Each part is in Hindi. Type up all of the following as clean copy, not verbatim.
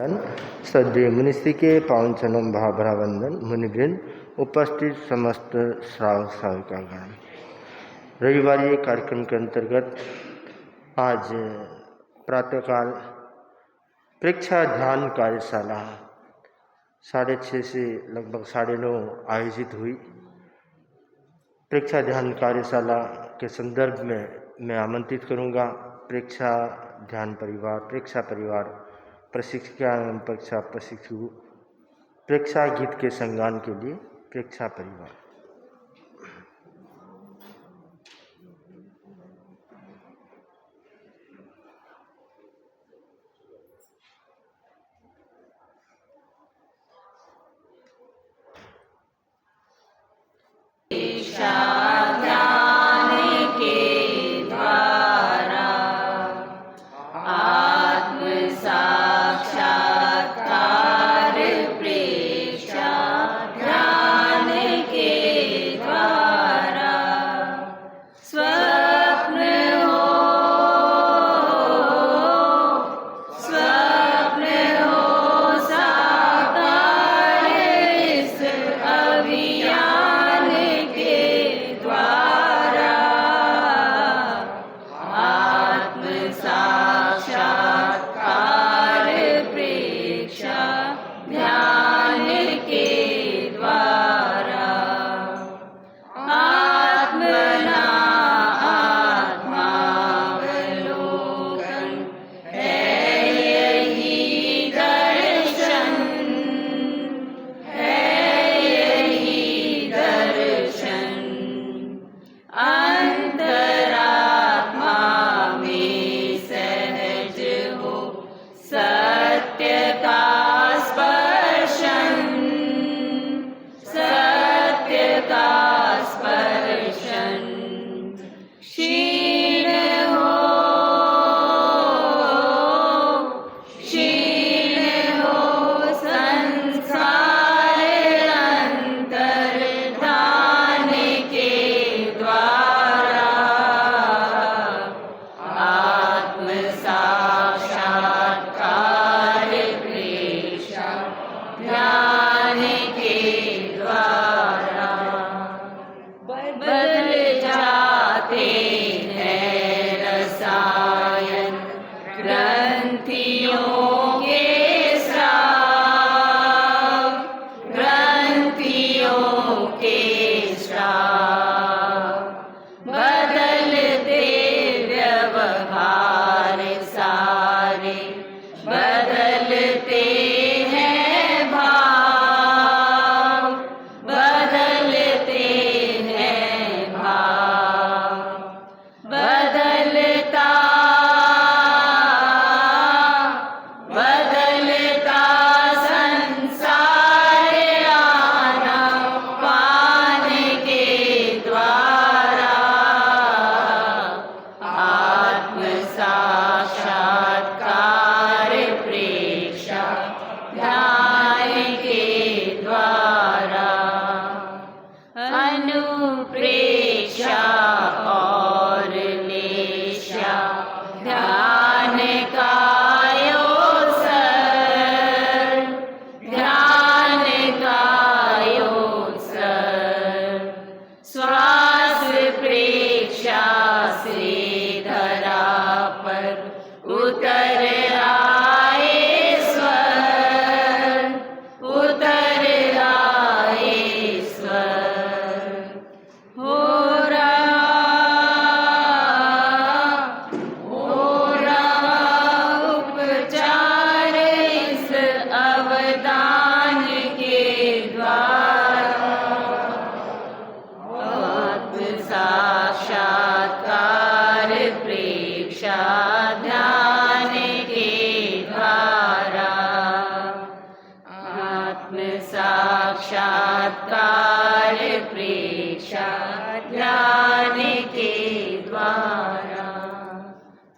श्रद्धेय मुनिश्री के पावन चरणों में भावभरा वंदन। मुनिवृंद, उपस्थित समस्त श्रावक श्राविकागण, रविवारी कार्यक्रम के अंतर्गत आज प्रातःकाल परीक्षा ध्यान कार्यशाला 6:30 से लगभग 9:30 आयोजित हुई। परीक्षा ध्यान कार्यशाला के संदर्भ में मैं आमंत्रित करूंगा परीक्षा ध्यान परिवार, परीक्षा परिवार, प्रशिक्षिका एवं परीक्षा प्रशिक्षु, परीक्षा गीत के संगान के लिए परीक्षा परिवार।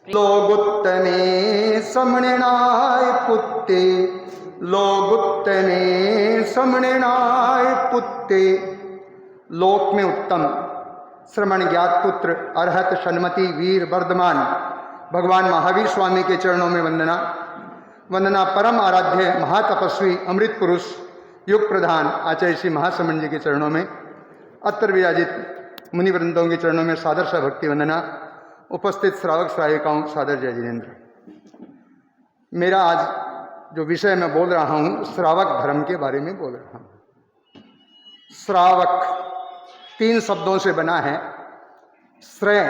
लोगुत्तने समणनाय पुत्ते, लोगुत्तने समणनाय पुत्ते। लोक में उत्तम श्रमण ज्ञात पुत्र अरहत सन्मति वीर वर्धमान भगवान महावीर स्वामी के चरणों में वंदना। वंदना परम आराध्य महातपस्वी अमृत पुरुष युग प्रधान आचार्य श्री महासमन जी के चरणों में, अत्र विराजित मुनिवृंदों के चरणों में सादर सा भक्ति वंदना। उपस्थित श्रावक श्राविकाओं सादर जय जिनेन्द्र। मेरा आज जो विषय मैं बोल रहा हूँ श्रावक धर्म के बारे में बोल रहा हूँ। श्रावक 3 शब्दों से बना है। श्रेय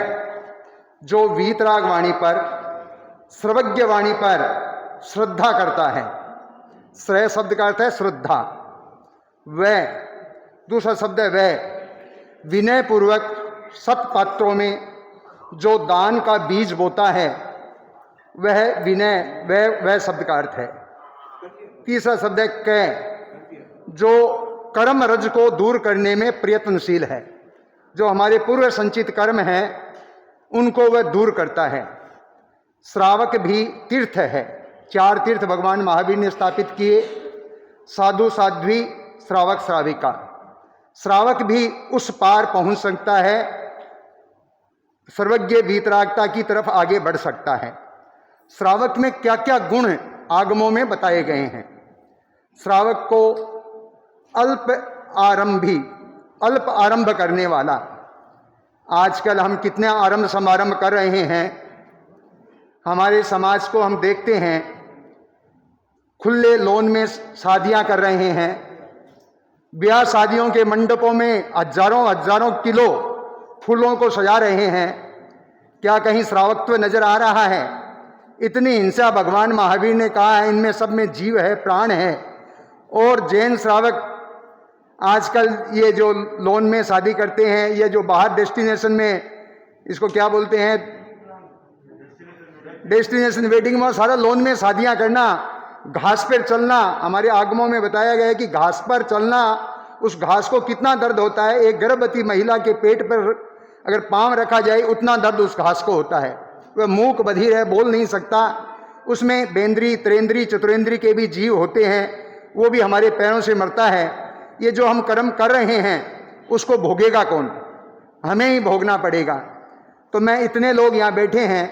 जो वीतराग वाणी पर, सर्वज्ञ वाणी पर श्रद्धा करता है। श्रेय शब्द का अर्थ है श्रद्धा। वह दूसरा शब्द है वह, विनय पूर्वक सत्पात्रों में जो दान का बीज बोता है वह विनय, वह शब्द का अर्थ है। तीसरा शब्द है कै, जो कर्म रज को दूर करने में प्रयत्नशील है। जो हमारे पूर्व संचित कर्म हैं उनको वह दूर करता है। श्रावक भी तीर्थ है। 4 तीर्थ भगवान महावीर ने स्थापित किए, साधु साध्वी श्रावक श्राविका। श्रावक भी उस पार पहुंच सकता है, सर्वज्ञ वीतरागता की तरफ आगे बढ़ सकता है। श्रावक में क्या क्या गुण आगमों में बताए गए हैं। श्रावक को अल्प आरंभ करने वाला। आजकल हम कितने आरंभ समारंभ कर रहे हैं। हमारे समाज को हम देखते हैं, खुले लोन में शादियां कर रहे हैं। ब्याह शादियों के मंडपों में हजारों किलो फूलों को सजा रहे हैं। क्या कहीं श्रावकत्व नजर आ रहा है? इतनी हिंसा भगवान महावीर ने कहा है, इनमें सब में जीव है, प्राण है। और जैन श्रावक आजकल ये जो लोन में शादी करते हैं, ये जो बाहर डेस्टिनेशन में, इसको क्या बोलते हैं, डेस्टिनेशन वेडिंग में, सारा लोन में शादियां करना, घास पर चलना। हमारे आगमों में बताया गया है कि घास पर चलना, उस घास को कितना दर्द होता है। एक गर्भवती महिला के पेट पर अगर पांव रखा जाए उतना दर्द उस घास को होता है। वह मूक बधिर है, बोल नहीं सकता। उसमें बेंद्री, त्रेंद्री, चतुरेंद्री के भी जीव होते हैं, वो भी हमारे पैरों से मरता है। ये जो हम कर्म कर रहे हैं उसको भोगेगा कौन? हमें ही भोगना पड़ेगा। तो मैं, इतने लोग यहाँ बैठे हैं,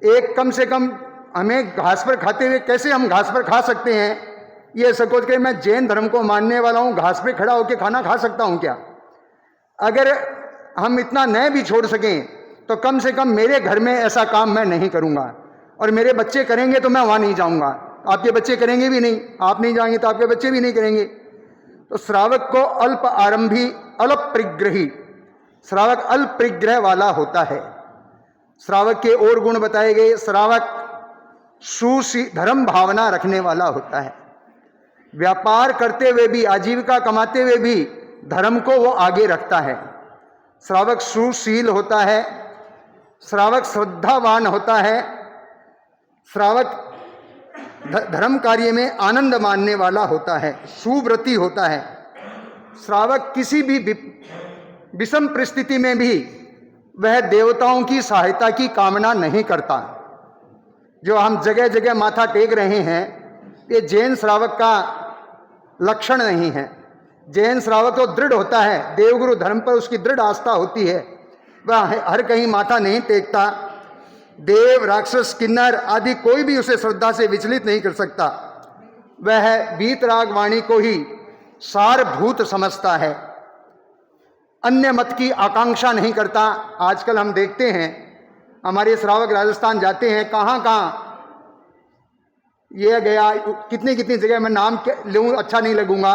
एक कम से कम हमें घास पर खाते हुए, कैसे हम घास पर खा सकते हैं ये सोच के मैं जैन धर्म को मानने वाला हूँ, घास पे खड़ा होकर खाना खा सकता हूँ क्या? अगर हम इतना न भी छोड़ सकें तो कम से कम मेरे घर में ऐसा काम मैं नहीं करूँगा। और मेरे बच्चे करेंगे तो मैं वहाँ नहीं जाऊँगा, आपके बच्चे करेंगे भी नहीं। आप नहीं जाएंगे तो आपके बच्चे भी नहीं करेंगे। तो श्रावक को अल्प आरंभी, अल्प परिग्रही, श्रावक अल्प परिग्रह वाला होता है। श्रावक के और गुण बताए गए। श्रावक धर्म भावना रखने वाला होता है। व्यापार करते हुए भी, आजीविका कमाते हुए भी धर्म को वो आगे रखता है। श्रावक सुशील होता है। श्रावक श्रद्धावान होता है। श्रावक धर्म कार्य में आनंद मानने वाला होता है, सुव्रती होता है। श्रावक किसी भी विषम परिस्थिति में भी वह देवताओं की सहायता की कामना नहीं करता। जो हम जगह जगह माथा टेक रहे हैं, ये जैन श्रावक का लक्षण नहीं है। जैन श्रावक तो दृढ़ होता है, देवगुरु धर्म पर उसकी दृढ़ आस्था होती है। वह हर कहीं माथा नहीं टेकता। देव, राक्षस, किन्नर आदि कोई भी उसे श्रद्धा से विचलित नहीं कर सकता। वह वीतराग वाणी को ही सारभूत समझता है, अन्य मत की आकांक्षा नहीं करता। आजकल हम देखते हैं, हमारे श्रावक राजस्थान जाते हैं, कहाँ कहाँ ये गया, कितनी कितनी जगह, मैं नाम लूँ अच्छा नहीं लगूंगा,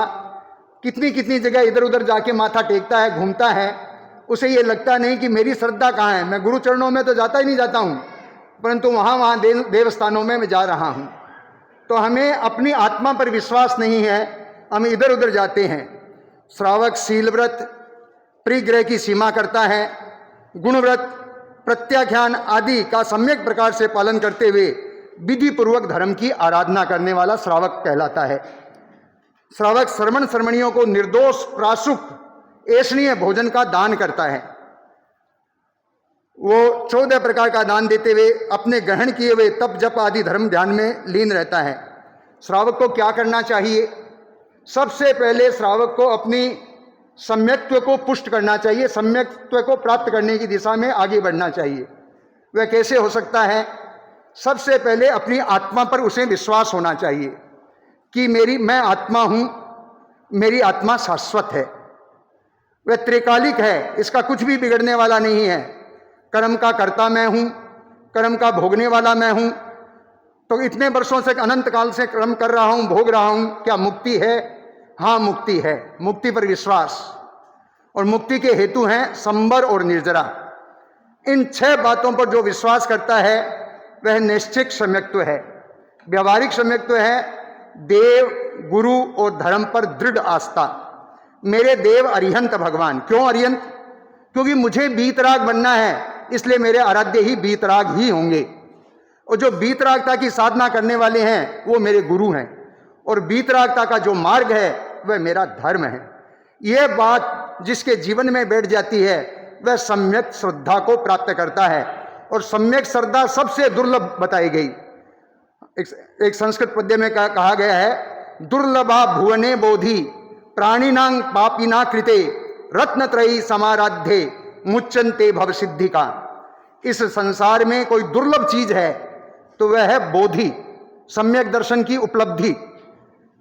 कितनी कितनी जगह इधर उधर जाके माथा टेकता है, घूमता है। उसे ये लगता नहीं कि मेरी श्रद्धा कहाँ है। मैं गुरु चरणों में तो जाता ही नहीं जाता हूँ, परंतु वहाँ देवस्थानों में मैं जा रहा हूँ। तो हमें अपनी आत्मा पर विश्वास नहीं है, हम इधर उधर जाते हैं। श्रावक शीलव्रत, परिग्रह की सीमा करता है, गुणव्रत, प्रत्याख्यान आदि का सम्यक प्रकार से पालन करते हुए विधि पूर्वक धर्म की आराधना करने वाला श्रावक कहलाता है। श्रावक श्रमण श्रमणियों को निर्दोष, प्राशुक, ऐष्णीय भोजन का दान करता है। वो 14 प्रकार का दान देते हुए अपने ग्रहण किए हुए तप जप आदि धर्म ध्यान में लीन रहता है। श्रावक को क्या करना चाहिए? सबसे पहले श्रावक को अपनी सम्यक्त्व को पुष्ट करना चाहिए, सम्यक्त्व को प्राप्त करने की दिशा में आगे बढ़ना चाहिए। वह कैसे हो सकता है? सबसे पहले अपनी आत्मा पर उसे विश्वास होना चाहिए कि मैं आत्मा हूं, मेरी आत्मा शाश्वत है, वह त्रिकालिक है, इसका कुछ भी बिगड़ने वाला नहीं है। कर्म का कर्ता मैं हूं, कर्म का भोगने वाला मैं हूं। तो इतने वर्षों से, अनंत काल से कर्म कर रहा हूं, भोग रहा हूं, क्या मुक्ति है? हाँ, मुक्ति है। मुक्ति पर विश्वास, और मुक्ति के हेतु हैं संबर और निर्जरा। इन 6 बातों पर जो विश्वास करता है वह नैष्ठिक सम्यक्त्व है। व्यावहारिक सम्यक्त्व है देव, गुरु और धर्म पर दृढ़ आस्था। मेरे देव अरिहंत भगवान। क्यों अरिहंत? क्योंकि मुझे बीतराग बनना है, इसलिए मेरे आराध्य ही बीतराग ही होंगे। और जो बीतरागता की साधना करने वाले हैं वो मेरे गुरु हैं, और बीतरागता का जो मार्ग है वह मेरा धर्म है। यह बात जिसके जीवन में बैठ जाती है वह सम्यक श्रद्धा को प्राप्त करता है, और सम्यक श्रद्धा सबसे दुर्लभ बताई गई। एक संस्कृत पद्य में कहा गया है, दुर्लभा भुवने बोधि प्राणिनां पापिना कृते रत्नत्रयी समाराध्ये मुच्चन्ते भव सिद्धि का। इस संसार में कोई दुर्लभ चीज है तो वह है बोधि, सम्यक दर्शन की उपलब्धि।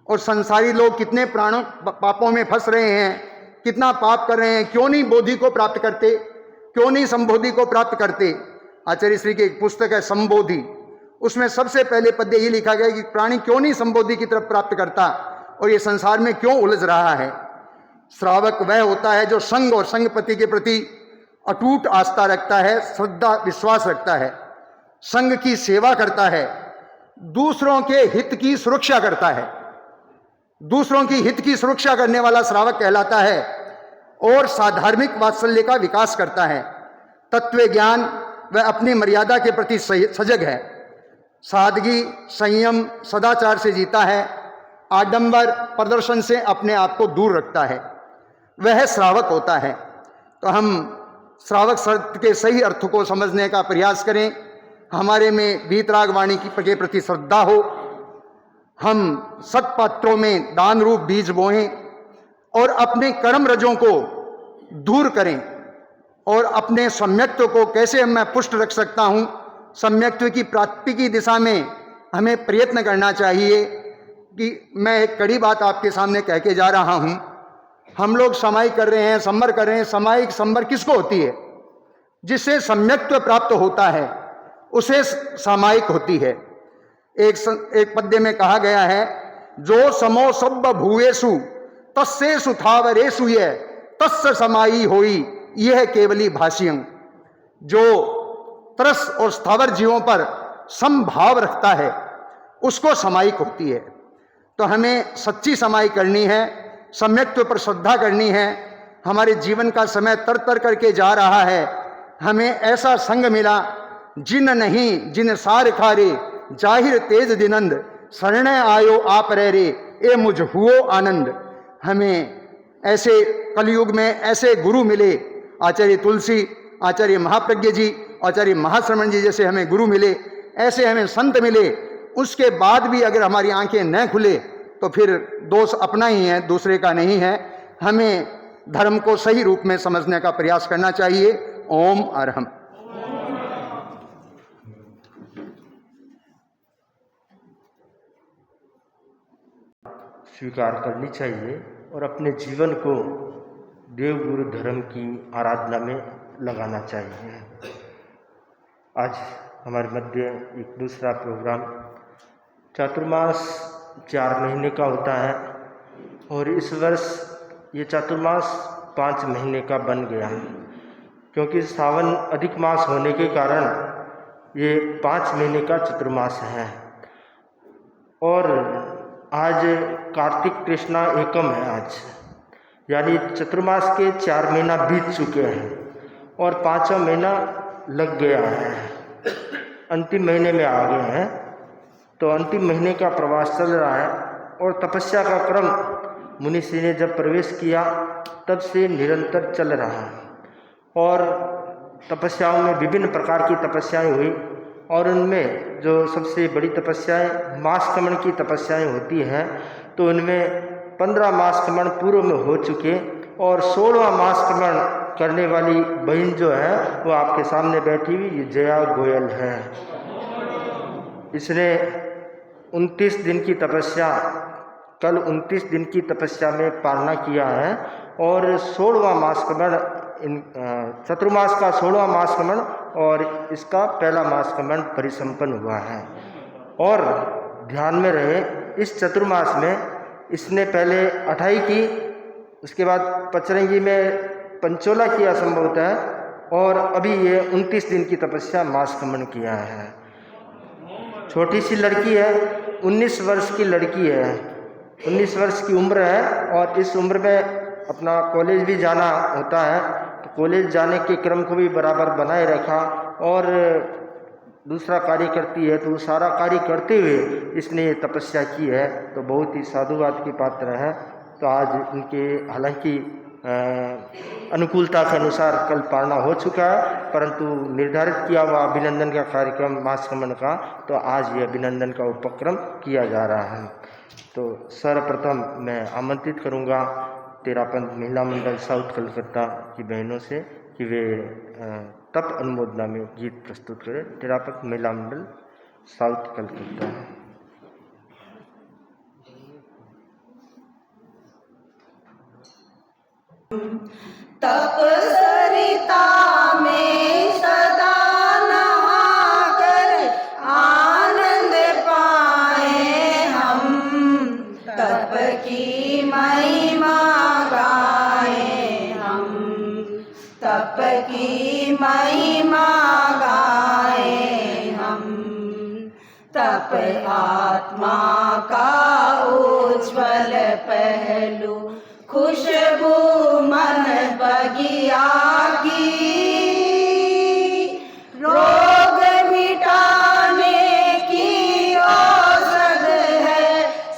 और संसारी लोग कितने प्राणों पापों में फंस रहे हैं, कितना पाप कर रहे हैं, क्यों नहीं बोधि को प्राप्त करते, क्यों नहीं संबोधि को प्राप्त करते? आचार्य श्री की एक पुस्तक है संबोधि, उसमें सबसे पहले पद्य ये लिखा गया कि प्राणी क्यों नहीं संबोधि की तरफ प्राप्त करता और ये संसार में क्यों उलझ रहा है। श्रावक वह होता है जो संग और संगपति के प्रति अटूट आस्था रखता है, श्रद्धा विश्वास रखता है, संघ की सेवा करता है, दूसरों के हित की सुरक्षा करता है। दूसरों की हित की सुरक्षा करने वाला श्रावक कहलाता है, और साधार्मिक वात्सल्य का विकास करता है। तत्व ज्ञान वह अपनी मर्यादा के प्रति सजग है, सादगी, संयम, सदाचार से जीता है, आडंबर प्रदर्शन से अपने आप को दूर रखता है, वह श्रावक होता है। तो हम श्रावक शब्द के सही अर्थ को समझने का प्रयास करें, हमारे में वीतराग वाणी के प्रति श्रद्धा हो, हम सत्पात्रों में दान रूप बीज बोएं और अपने कर्म रजों को दूर करें। और अपने सम्यक्त्व को कैसे मैं पुष्ट रख सकता हूं, सम्यक्त्व की प्राप्ति की दिशा में हमें प्रयत्न करना चाहिए। कि मैं एक कड़ी बात आपके सामने कह के जा रहा हूं, हम लोग समाई कर रहे हैं, संबर कर रहे हैं। समाई संबर किसको होती है? जिससे सम्यक्त्व प्राप्त होता है उसे सामायिक होती है। एक पद्य में कहा गया है, जो समो सब भूवेशु तस्सेषु थावरेषु ये तस्य समाई होई यह केवली भाष्यं। जो तरस और स्थावर जीवों पर समभाव रखता है उसको समायिक होती है। तो हमें सच्ची समाई करनी है, सम्यक्त्व पर श्रद्धा करनी है। हमारे जीवन का समय तर तर करके जा रहा है, हमें ऐसा संग मिला जिन नहीं जिन सार खारे जाहिर तेज दिनंद शरण आयो आप रे ए मुझ हुओ आनंद। हमें ऐसे कलयुग में ऐसे गुरु मिले, आचार्य तुलसी, आचार्य महाप्रज्ञ जी, आचार्य महाश्रमण जी जैसे हमें गुरु मिले, ऐसे हमें संत मिले। उसके बाद भी अगर हमारी आंखें न खुले तो फिर दोष अपना ही है, दूसरे का नहीं है। हमें धर्म को सही रूप में समझने का प्रयास करना चाहिए। ओम अरहम। स्वीकार करनी चाहिए और अपने जीवन को देव गुरु धर्म की आराधना में लगाना चाहिए। आज हमारे मध्य एक दूसरा प्रोग्राम चातुर्मास 4 महीने का होता है, और इस वर्ष ये चातुर्मास 5 महीने का बन गया, क्योंकि सावन अधिक मास होने के कारण ये 5 महीने का चतुर्मास है। और आज कार्तिक कृष्णा एकम है आज, यानी चतुर्मास के 4 महीना बीत चुके हैं और 5वां महीना लग गया है, अंतिम महीने में आ गए हैं। तो अंतिम महीने का प्रवास चल रहा है, और तपस्या का क्रम मुनिषि ने जब प्रवेश किया तब से निरंतर चल रहा है। और तपस्याओं में विभिन्न प्रकार की तपस्याएं हुई, और उनमें जो सबसे बड़ी तपस्याएं मासकमण की तपस्याएं होती हैं, तो उनमें 15 मासकमण पूर्व में हो चुके, और 16वां मासकमण करने वाली बहन जो है वो आपके सामने बैठी हुई जया गोयल है। इसने 29 दिन की तपस्या, कल 29 दिन की तपस्या में पालना किया है और 16वां मासकमण, चतुर्मास का 16वां मासकमण और इसका पहला मासकमण परिसंपन्न हुआ है। और ध्यान में रहे, इस चतुर्मास में इसने पहले 28 की, उसके बाद पचरंगी में पंचोला किया संभवतः, और अभी ये 29 दिन की तपस्या मासकमण किया है। छोटी सी लड़की है, 19 वर्ष की लड़की है, 19 वर्ष की उम्र है और इस उम्र में अपना कॉलेज भी जाना होता है, तो कॉलेज जाने के क्रम को भी बराबर बनाए रखा और दूसरा कार्य करती है, तो वो सारा कार्य करते हुए इसने ये तपस्या की है, तो बहुत ही साधुवाद की पात्र है। तो आज इनके हालांकि अनुकूलता के अनुसार कल पालना हो चुका है, परंतु निर्धारित किया हुआ अभिनंदन का कार्यक्रम मासकमण का, तो आज ये अभिनंदन का उपक्रम किया जा रहा है। तो सर्वप्रथम मैं आमंत्रित करूंगा तेरापंथ महिला मंडल साउथ कलकत्ता की बहनों से कि वे तप अनुमोदना में गीत प्रस्तुत करें। तेरापंथ महिला मंडल साउथ कलकत्ता। तप सरिता में सदा नहाकर आनंद पाए हम, तप की महिमा गाए हम, तप की महिमा गाए हम। तप आत्मा का उज्ज्वल पहलू, खुशबू मन बगिया की, रोग मिटाने की औषध है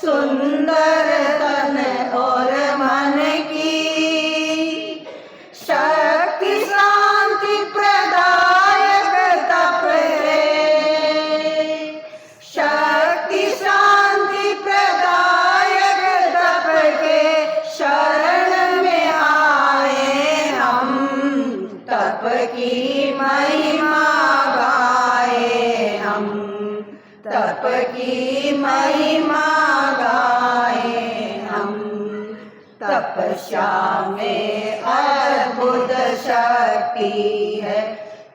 सुंदर तन और मन की। शक्ति शांति प्रदायक तप है, शक्ति शांति प्रदायक तप के शरण में आए हम, तप की महिमा गाए हम, तप की महिमा गाए हम। तपस्या में अद्भुत शक्ति है,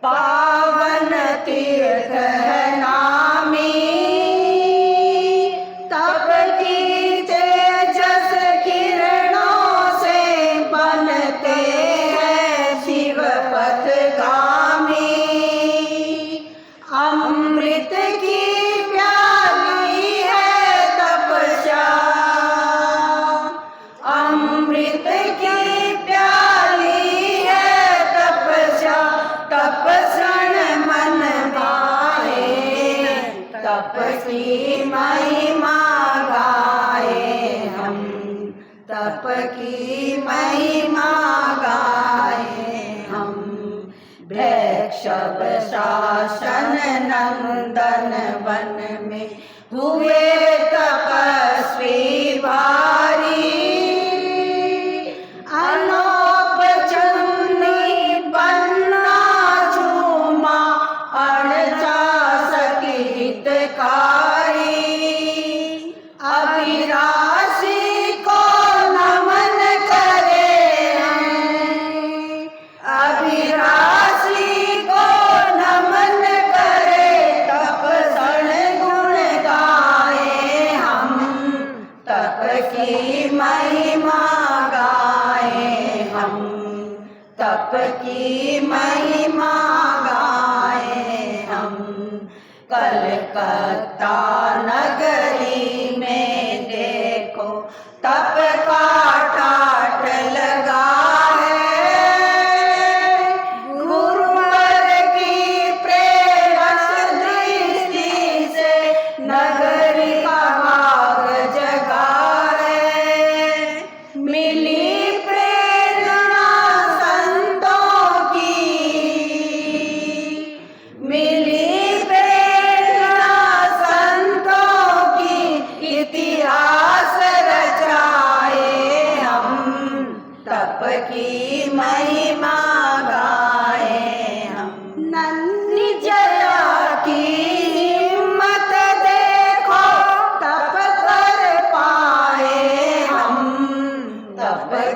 पावन तीर्थ है नामी। तप की तेजस किरणों से बनते हैं शिव पथगामी। अमृत की प्याली है तपस्या, अमृत की प्याली है तपस्या। तपस्रण मन भाए, तप की महिमा गाए हम, तप की महिमा गाए हम। वृषभ शासन नंदन वन में हुए तपस्वी भारी, अनोप चन्नी बन्ना झूमा 49 हितकारी। अभिलाषी को नमन करे हैं, अभिलाषी को नमन करे, तप सण गुण गाए हम, तप की महिमा गाए हम, तप की महिमा गाए हम। कलकत्ता नगरी में देखो तप का ठाठ लगा है, गुरुवर की प्रेरक दृष्टि से नगरी का भाग जगा है। मिली प्रेरणा संतों की, मिली प्रेरणा संतों की, इतिहास रचा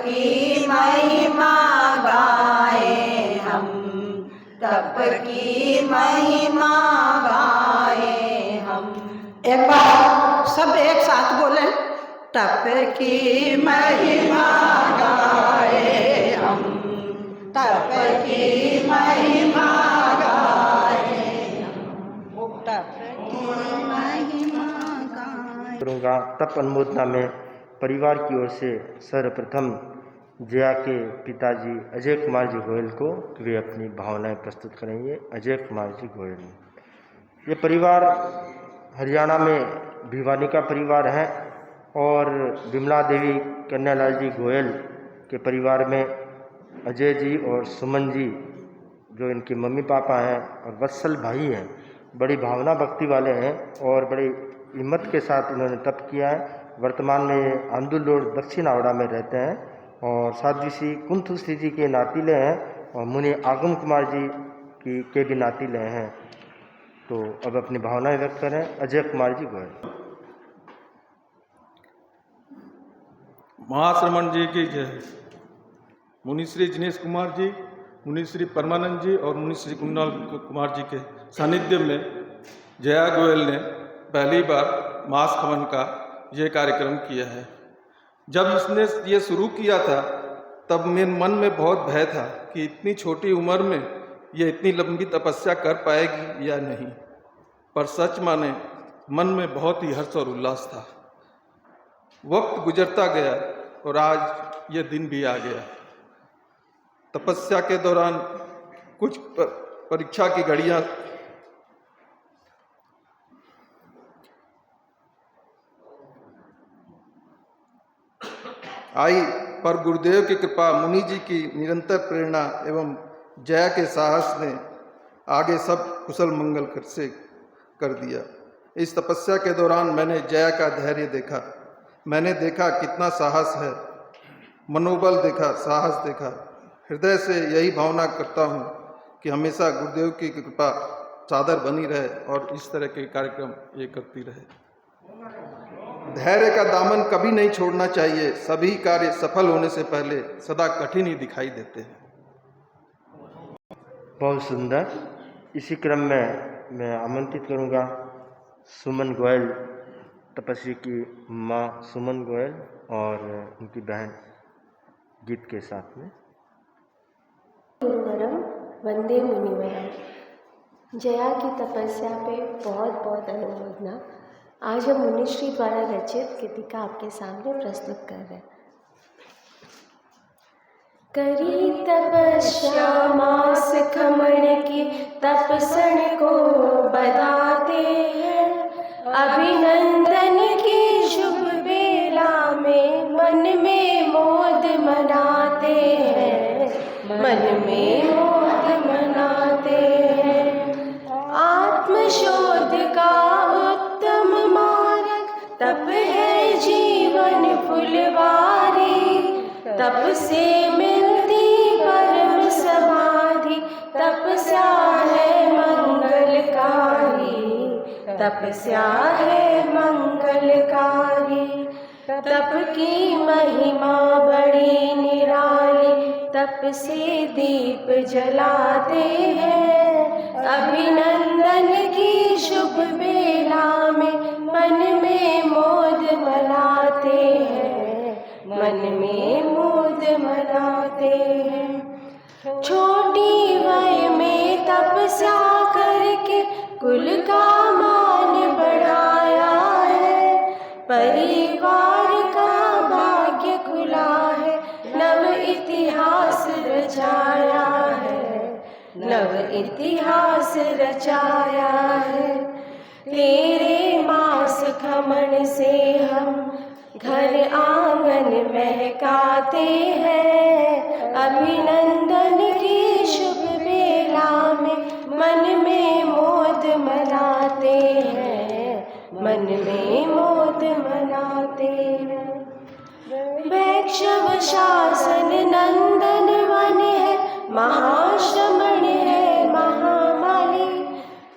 की महिमा गाए हम, तप की महिमा गाए हम। एक बार सब एक साथ बोलें, तप की महिमा गाए हम, तप की महिमा गाए हम, तप की महिमा गाए। करूँगा तप अनुमोदना में परिवार की ओर से सर्वप्रथम जया के पिताजी अजय कुमार जी गोयल को वे अपनी भावनाएं प्रस्तुत करेंगे। अजय कुमार जी गोयल, ये परिवार हरियाणा में भिवानी का परिवार है और विमला देवी कन्यालाल जी गोयल के परिवार में अजय जी और सुमन जी जो इनके मम्मी पापा हैं और वत्सल भाई हैं, बड़ी भावना भक्ति वाले हैं और बड़ी हिम्मत के साथ इन्होंने तप किया है। वर्तमान में आंदुल रोड दक्षिण आवड़ा में रहते हैं और साध्वी श्री कुंथु श्री जी के नातीले हैं और मुनि आगम कुमार जी के भी नातीले हैं। तो अब अपनी भावनाएं व्यक्त करें। अजय कुमार जी गोयल। महाश्रमण जी की जय। मुनि श्री जिनेश कुमार जी, मुनि श्री परमानंद जी और मुनि श्री कुंडल कुमार जी के सानिध्य में जया गोयल ने पहली बार मास खमन का ये कार्यक्रम किया है। जब इसने ये शुरू किया था तब मेरे मन में बहुत भय था कि इतनी छोटी उम्र में ये इतनी लंबी तपस्या कर पाएगी या नहीं, पर सच माने मन में बहुत ही हर्ष और उल्लास था। वक्त गुजरता गया और आज ये दिन भी आ गया। तपस्या के दौरान कुछ परीक्षा की घड़ियां आई, पर गुरुदेव की कृपा, मुनि जी की निरंतर प्रेरणा एवं जया के साहस ने आगे सब कुशल मंगल से कर दिया। इस तपस्या के दौरान मैंने जया का धैर्य देखा, मैंने देखा कितना साहस है, मनोबल देखा, साहस देखा। हृदय से यही भावना करता हूँ कि हमेशा गुरुदेव की कृपा चादर बनी रहे और इस तरह के कार्यक्रम ये करती रहे। धैर्य का दामन कभी नहीं छोड़ना चाहिए। सभी कार्य सफल होने से पहले सदा कठिन ही दिखाई देते हैं। बहुत सुंदर। इसी क्रम में मैं आमंत्रित करूंगा सुमन गोयल, तपस्वी की माँ सुमन गोयल और उनकी बहन गीत के साथ में। गुरुवरम वंदे मुनिवरम। जया की तपस्या पे बहुत बहुत अनुमोदना। आज हम मुनिश्री द्वारा रचित गीतिका आपके सामने प्रस्तुत कर रहे हैं। करी तपस्या मास खमन की तपसन को बताते हैं, अभिनंदन की शुभ बेला में मन में मोद मनाते हैं, मन में मोद मनाते हैं। आत्मशोध का उत्तम मार्ग तप है जीवन फुलवारी, तप से मिलती परम समाधि, तपस्या है मंगलकारी, तपस्या है मंगलकारी। तप की महिमा बड़ी निराली, तप से दीप जलाते हैं, अभिनंदन की शुभ बेला में मन में मोद मनाते हैं, मन में मोद मनाते हैं। छोटी वय में तपस्या करके कुल का मान बढ़ाया है, परिवार का भाग्य खुला है, नव इतिहास रचाया है, नव इतिहास रचाया है। तेरे मास खमन से हम घर आंगन महकाते हैं, अभिनंदन की शुभ बेला में मन में मोद मनाते हैं, मन में मोद मनाते हैं। वैष्णव शासन नंदन वन है, महाश्रमण है महामाली,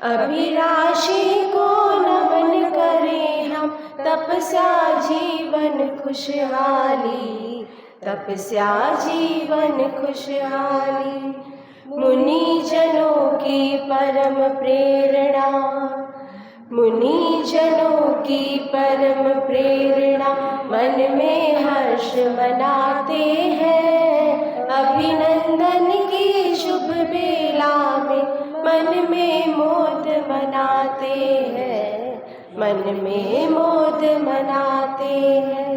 अभिलाषी को नमन करें हम, तपस्या जीवन खुशहाली, तपस्या जीवन खुशहाली, मुनि जनों की परम प्रेरणा, मुनि जनों की परम प्रेरणा, मन में हर्ष मनाते हैं। अभिनंदन की शुभ बेला में मन में मोद मनाते हैं, मन में मोद मनाते हैं।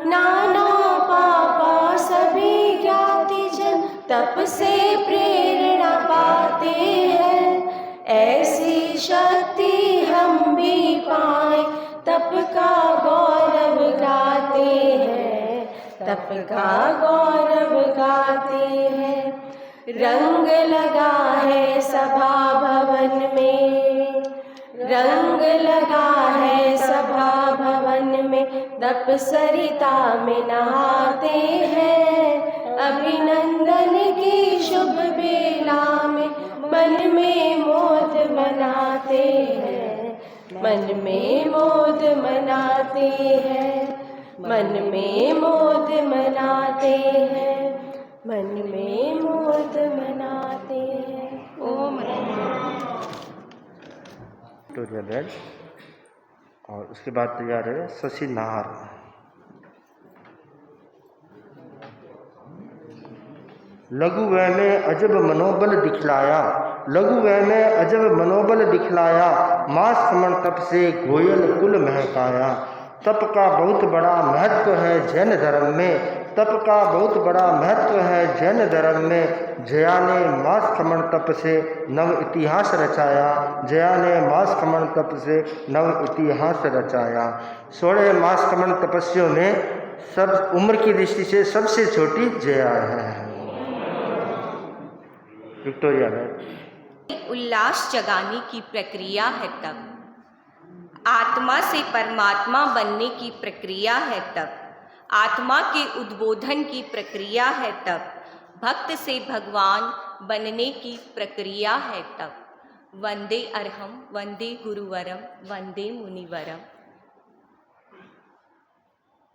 नाना पापा सभी ज्ञाति जन तप से प्रेरणा पाते हैं। ऐसी शक्ति हम भी पाए, तप का गौरव गाते हैं, तप का गौरव गाते हैं। रंग लगा है सभा भवन में, रंग लगा है सभा भवन में, तप सरिता में नहाते हैं। अभिनंदन की शुभ बेला में मन में मोद मनाते हैं, मन में मोद मनाते हैं, मन में मोद मनाते हैं, मन में मोद मनाते हैं। ओम विक्टोरिया बेल। और उसके बाद तैयार है शशि नाहर। लघु वह में अजब मनोबल दिखलाया, लघु वह में अजब मनोबल दिखलाया, मास समन तप से गोयल कुल महकाया। तप का बहुत बड़ा महत्व है जैन धर्म में, तप का बहुत बड़ा महत्व है जैन धर्म में। जया ने मास खमन तप से नव इतिहास रचाया, जया ने मास खमन तप से नव इतिहास रचाया। 16 मास खमन तपस्वियों में सब उम्र की दृष्टि से सबसे छोटी जया है। विक्टोरिया में उल्लास जगाने की प्रक्रिया है तप, आत्मा से परमात्मा बनने की प्रक्रिया है तप, आत्मा के उद्बोधन की प्रक्रिया है तप, भक्त से भगवान बनने की प्रक्रिया है तप। वंदे अरहम वंदे गुरुवरम वंदे मुनिवरम।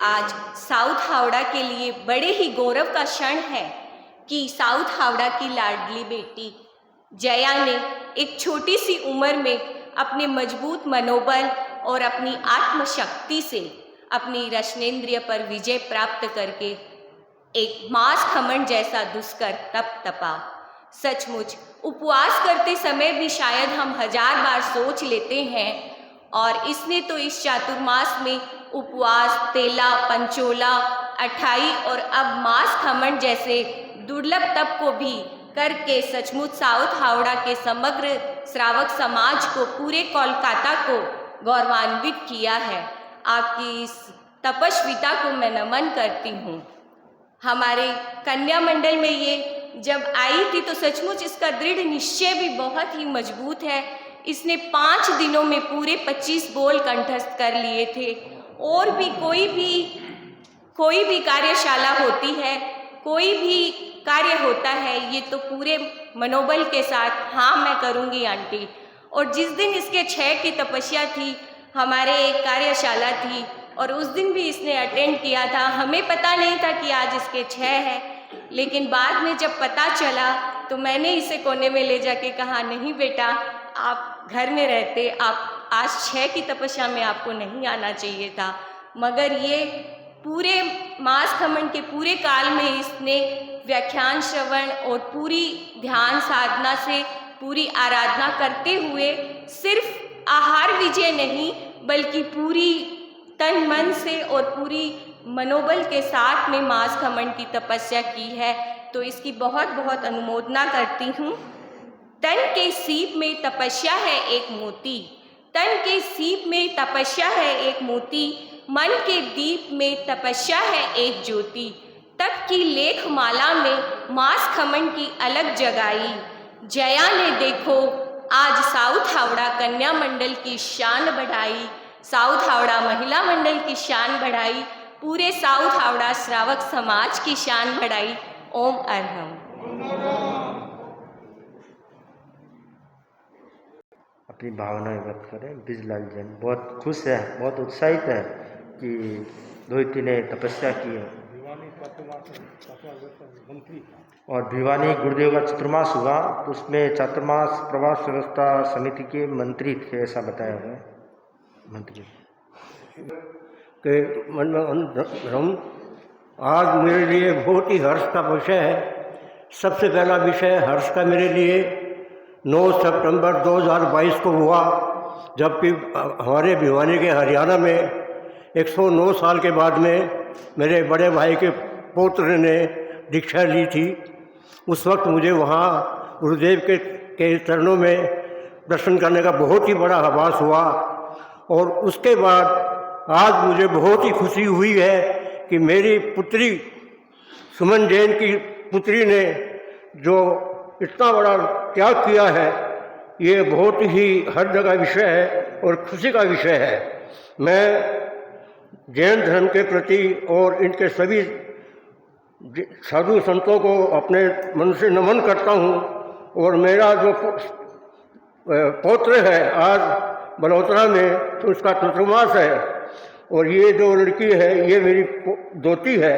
आज साउथ हावड़ा के लिए बड़े ही गौरव का क्षण है कि साउथ हावड़ा की लाडली बेटी जया ने एक छोटी सी उम्र में अपने मजबूत मनोबल और अपनी आत्मशक्ति से अपनी रसनेंद्रिय पर विजय प्राप्त करके एक मास खमन जैसा दुष्कर तप तपा। सचमुच उपवास करते समय भी शायद हम 1000 बार सोच लेते हैं, और इसने तो इस चातुर्मास में उपवास, तेला, पंचोला, अठाई और अब मास खमन जैसे दुर्लभ तप को भी करके सचमुच साउथ हावड़ा के समग्र श्रावक समाज को, पूरे कोलकाता को गौरवान्वित किया है। आपकी इस तपस्विता को मैं नमन करती हूँ। हमारे कन्या मंडल में ये जब आई थी तो सचमुच इसका दृढ़ निश्चय भी बहुत ही मजबूत है। इसने 5 दिनों में पूरे 25 बोल कंठस्थ कर लिए थे। और भी कोई भी कार्यशाला होती है, कोई भी कार्य होता है, ये तो पूरे मनोबल के साथ हाँ मैं करूँगी आंटी। और जिस दिन इसके 6 की तपस्या थी, हमारे एक कार्यशाला थी और उस दिन भी इसने अटेंड किया था। हमें पता नहीं था कि आज इसके 6 है, लेकिन बाद में जब पता चला तो मैंने इसे कोने में ले जाके कहा, नहीं बेटा आप घर में रहते, आप आज 6 की तपस्या में आपको नहीं आना चाहिए था। मगर ये पूरे मास खमन के पूरे काल में इसने व्याख्यान श्रवण और पूरी ध्यान साधना से पूरी आराधना करते हुए सिर्फ आहार विजय नहीं बल्कि पूरी तन मन से और पूरी मनोबल के साथ में मास खमन की तपस्या की है। तो इसकी बहुत बहुत अनुमोदना करती हूँ। तन के सीप में तपस्या है एक मोती, तन के सीप में तपस्या है एक मोती, मन के दीप में तपस्या है एक ज्योति। तप की लेख माला में मास खमन की अलग जगाई। जया ने देखो आज साउथ हावड़ा कन्या मंडल की शान बढ़ाई, साउथ हावड़ा महिला मंडल की शान बढ़ाई, पूरे साउथ हावड़ा श्रावक समाज की शान बढ़ाई। ओम अरहम। अपनी भावनाएं व्यक्त करें। बिजलाल जैन बहुत खुश है, बहुत उत्साहित है कि रोहिती ने तपस्या की है। और भिवानी गुरुदेव का चतुर्मास हुआ तो उसमें चातुर्मास प्रवास व्यवस्था समिति के मंत्री थे, ऐसा बताया हुआ है। मंत्री के मन में हम आज मेरे लिए बहुत ही हर्ष का विषय है। सबसे पहला विषय हर्ष का मेरे लिए 9 सितंबर 2022 को हुआ, जबकि हमारे भिवानी के हरियाणा में 109 साल के बाद में मेरे बड़े भाई के पुत्र ने दीक्षा ली थी। उस वक्त मुझे वहाँ गुरुदेव के चरणों में दर्शन करने का बहुत ही बड़ा आभास हुआ। और उसके बाद आज मुझे बहुत ही खुशी हुई है कि मेरी पुत्री सुमन जैन की पुत्री ने जो इतना बड़ा त्याग किया है, ये बहुत ही हर जगह विषय है और खुशी का विषय है। मैं जैन धर्म के प्रति और इनके सभी साधु संतों को अपने मन से नमन करता हूँ। और मेरा जो पौत्र है आज बलौतरा में, तो उसका चतुर्मास है, और ये जो लड़की है ये मेरी दोती है।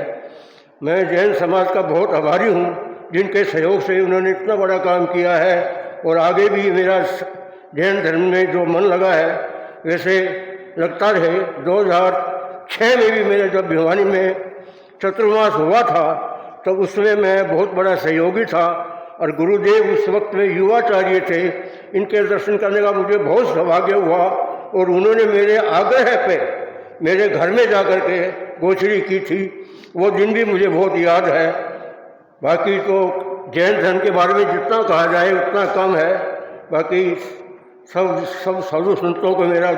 मैं जैन समाज का बहुत आभारी हूँ, जिनके सहयोग से उन्होंने इतना बड़ा काम किया है। और आगे भी मेरा जैन धर्म में जो मन लगा है वैसे लगता रहे। 2006 में भी मेरे जब भिवानी में चतुर्मास हुआ था, तब उसमें मैं बहुत बड़ा सहयोगी था, और गुरुदेव उस वक्त में युवाचार्य थे। इनके दर्शन करने का मुझे बहुत सौभाग्य हुआ, और उन्होंने मेरे आग्रह पे मेरे घर में जाकर के गोचरी की थी। वो दिन भी मुझे बहुत याद है। बाकी तो जैन धर्म के बारे में जितना कहा जाए उतना कम है। बाकी सब साधु संतों को मेरा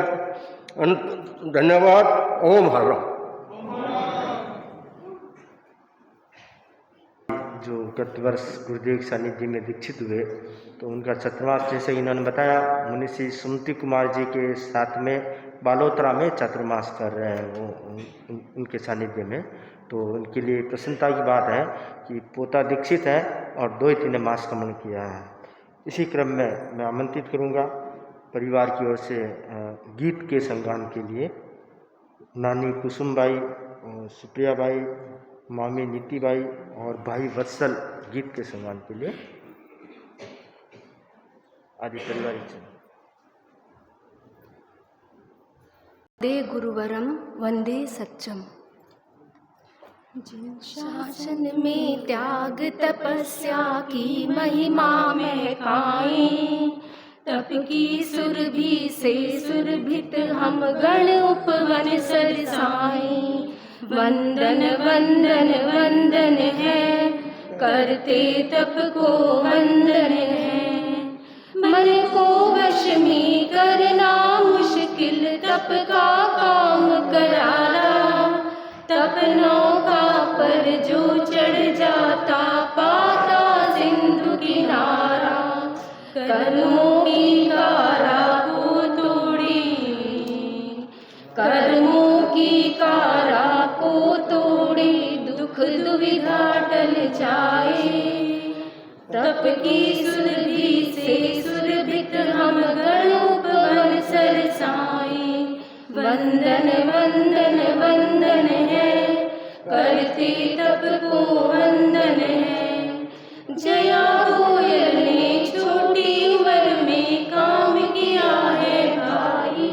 धन्यवाद। ओम हर राम। जो गत वर्ष गुरुदेव के सानिध्य में दीक्षित हुए, तो उनका चतुर्मास जैसे इन्होंने बताया, मुनिश्री सुमति कुमार जी के साथ में बालोतरा में चतुर्मास कर रहे हैं वो उनके सानिध्य में। तो उनके लिए प्रसन्नता की बात है कि पोता दीक्षित है और 2 मास का मन किया है। इसी क्रम में मैं आमंत्रित करूंगा परिवार की ओर से गीत के संगान के लिए नानी कुसुम बाई, सुप्रिया बाई, मामी नीति बाई और भाई वत्सल गीत के संगान के लिए आदि पारिवारिक। दे गुरुवरम वंदे सच्चम। जिन शासन में त्याग तपस्या की महिमा महकाए, तप की सुरभि से सुरभित हम गण उपवन सरसाए। वंदन वंदन वंदन है, करते तप को वंदन है। मन को वश में करना मुश्किल, तप का काम करारा। तप नौका पर जो चढ़ जाता, पाता सिंधु किनारा। कर्मों की कारा को तोड़ी, कर्मों की कारा को तोड़ी, दुख दुविधा टल जाए। तप की सुरभि से सुरभित हम गण उपवन सरसाए। वंदन वंदन वंदन है, करते तप को वंदन है। जया गोयल ने छोटी उम्र में काम किया है भाई।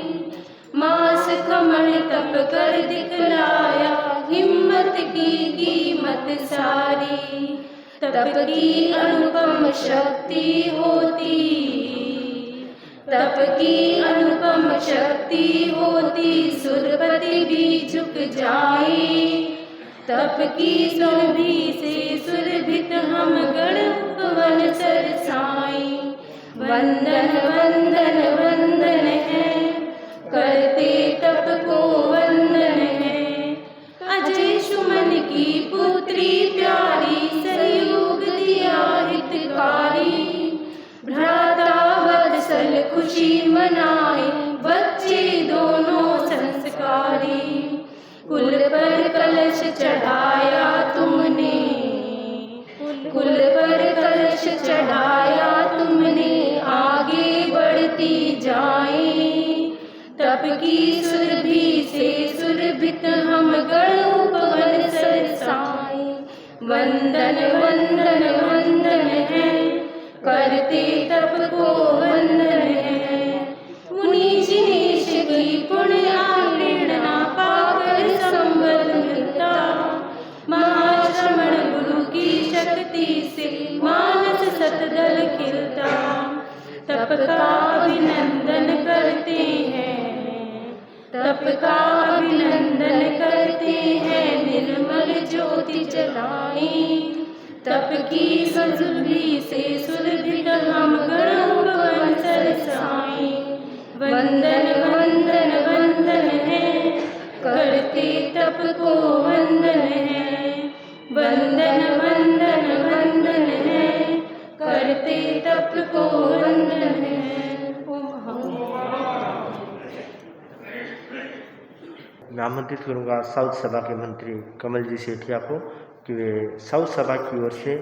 मास खमण तप कर दिखलाया, हिम्मत की कीमत सारी। तप की अनुपम शक्ति होती, तप की अनुपम शक्ति होती, सुरपति भी झुक जाए। तप की सुरभि से सुरभित हम गण उपवन सरसाए। वंदन वंदन वंदन है, करते तप को वंदन है। अजय सुमन की पुत्री प्यारी, सहयोग दिया हितकारी। भ्राता वत्सल खुशी मनाए, बच्चे दोनों संस्कारी। कुल पर कलश चढ़ाया तुमने, कुल पर कलश चढ़ाया तुमने, आगे बढ़ती जाए। तप की सुरभि से सुरभित हम गण उपवन सरसाए। वंदन वंदन वंदन है, करते तप को वंदन है। मुनि जिनेश की पुण्य प्रेरणा पाकर संबल मिलता, महाश्रमण गुरु की शक्ति से मानस सतदल खिलता। तप का अभिनंदन करते हैं, तप का अभिनंदन करते हैं, निर्मल ज्योति जलाए। तप की सुरभि से सुरभित हम गणों पवन सरसाएं। वंदन वंदन वंदन है, करते तप को वंदन है। वंदन वंदन वंदन है, करते तप को वंदन है। मैं आमंत्रित करूंगा साउथ सभा के मंत्री कमल जी सेठिया को कि वे साउथ सभा की ओर से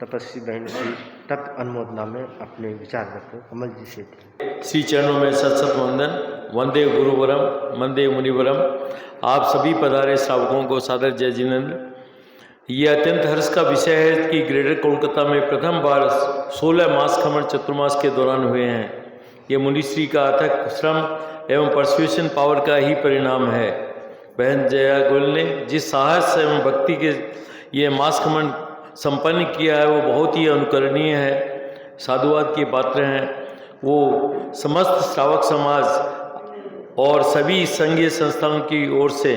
तपस्वी बहन की तप अनुमोदना में अपने विचार रखें। कमल जी सेठिया। श्री चरणों में सत सत वंदन। वंदे गुरुवरम वंदे मुनिवरम। आप सभी पधारे श्रावकों को सादर जय जिनेंद्र। ये अत्यंत हर्ष का विषय है कि ग्रेटर कोलकाता में प्रथम बार 16 मास खमन चतुर्मास के दौरान हुए हैं। ये मुनिश्री का अथक श्रम एवं परसुएशन पावर का ही परिणाम है। बहन जया गोयल ने जिस साहस एवं भक्ति के ये मास खमन संपन्न किया है वो बहुत ही अनुकरणीय है, साधुवाद के पात्र हैं। वो समस्त श्रावक समाज और सभी संघीय संस्थाओं की ओर से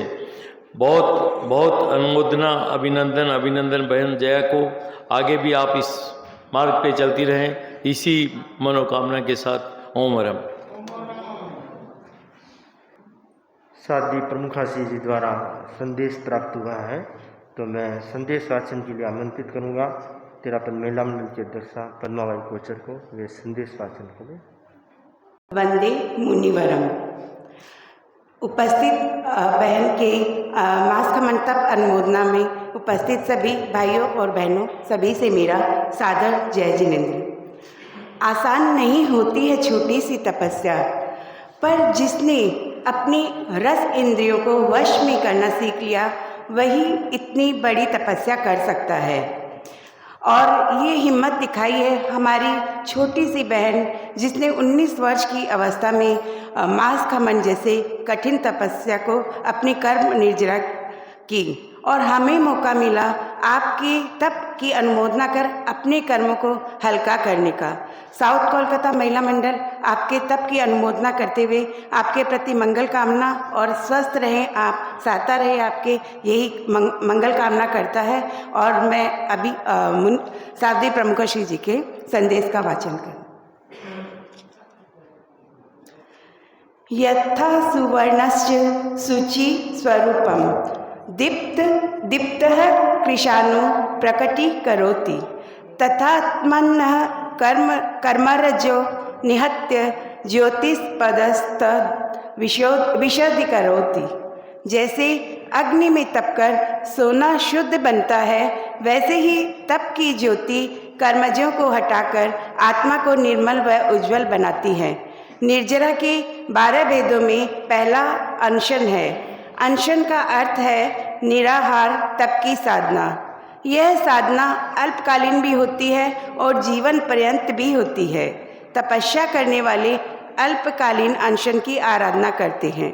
बहुत बहुत अनुमोदना, अभिनंदन अभिनंदन। बहन जया को आगे भी आप इस मार्ग पे चलती रहें, इसी मनोकामना के साथ। ओम हरम। साध्वी प्रमुखा जी द्वारा संदेश प्राप्त हुआ है, तो मैं संदेश वाचन के लिए आमंत्रित करूंगा तेरापन महिला मंडल की अध्यक्षा पद्माबाई कोचर को, वे संदेश वाचन करें। वंदे मुनिवरम। उपस्थित बहन के मास खमन तप अनुमोदना में उपस्थित सभी भाइयों और बहनों, सभी से मेरा सादर जय जिनेंद्र। आसान नहीं होती है छोटी सी तपस्या, पर जिसने अपनी रस इंद्रियों को वश में करना सीख लिया वही इतनी बड़ी तपस्या कर सकता है। और ये हिम्मत दिखाई है हमारी छोटी सी बहन जिसने 19 वर्ष की अवस्था में मास खमन जैसे कठिन तपस्या को अपनी कर्म निर्जरा की, और हमें मौका मिला आपके तप की अनुमोदना कर अपने कर्मों को हल्का करने का। साउथ कोलकाता महिला मंडल आपके तप की अनुमोदना करते हुए आपके प्रति मंगल कामना और स्वस्थ रहें आप, साता रहे आपके, यही मंगल कामना करता है। और मैं अभी साध्वी प्रमुखा श्री जी के संदेश का वाचन करूँ। यथा सुवर्णस्य शुचि स्वरूपम दीप्त दीप्तः कृशाणु प्रकटीकरोति, तथात्मनः कर्मरजो निहत्य ज्योतिष्पदस्त विशदीकरोति। जैसे अग्नि में तपकर सोना शुद्ध बनता है, वैसे ही तप की ज्योति कर्मजों को हटाकर आत्मा को निर्मल व उज्जवल बनाती है। निर्जरा के 12 वेदों में पहला अनशन है। अनशन का अर्थ है निराहार तप की साधना। यह साधना अल्पकालीन भी होती है और जीवन पर्यंत भी होती है। तपस्या करने वाले अल्पकालीन अनशन की आराधना करते हैं।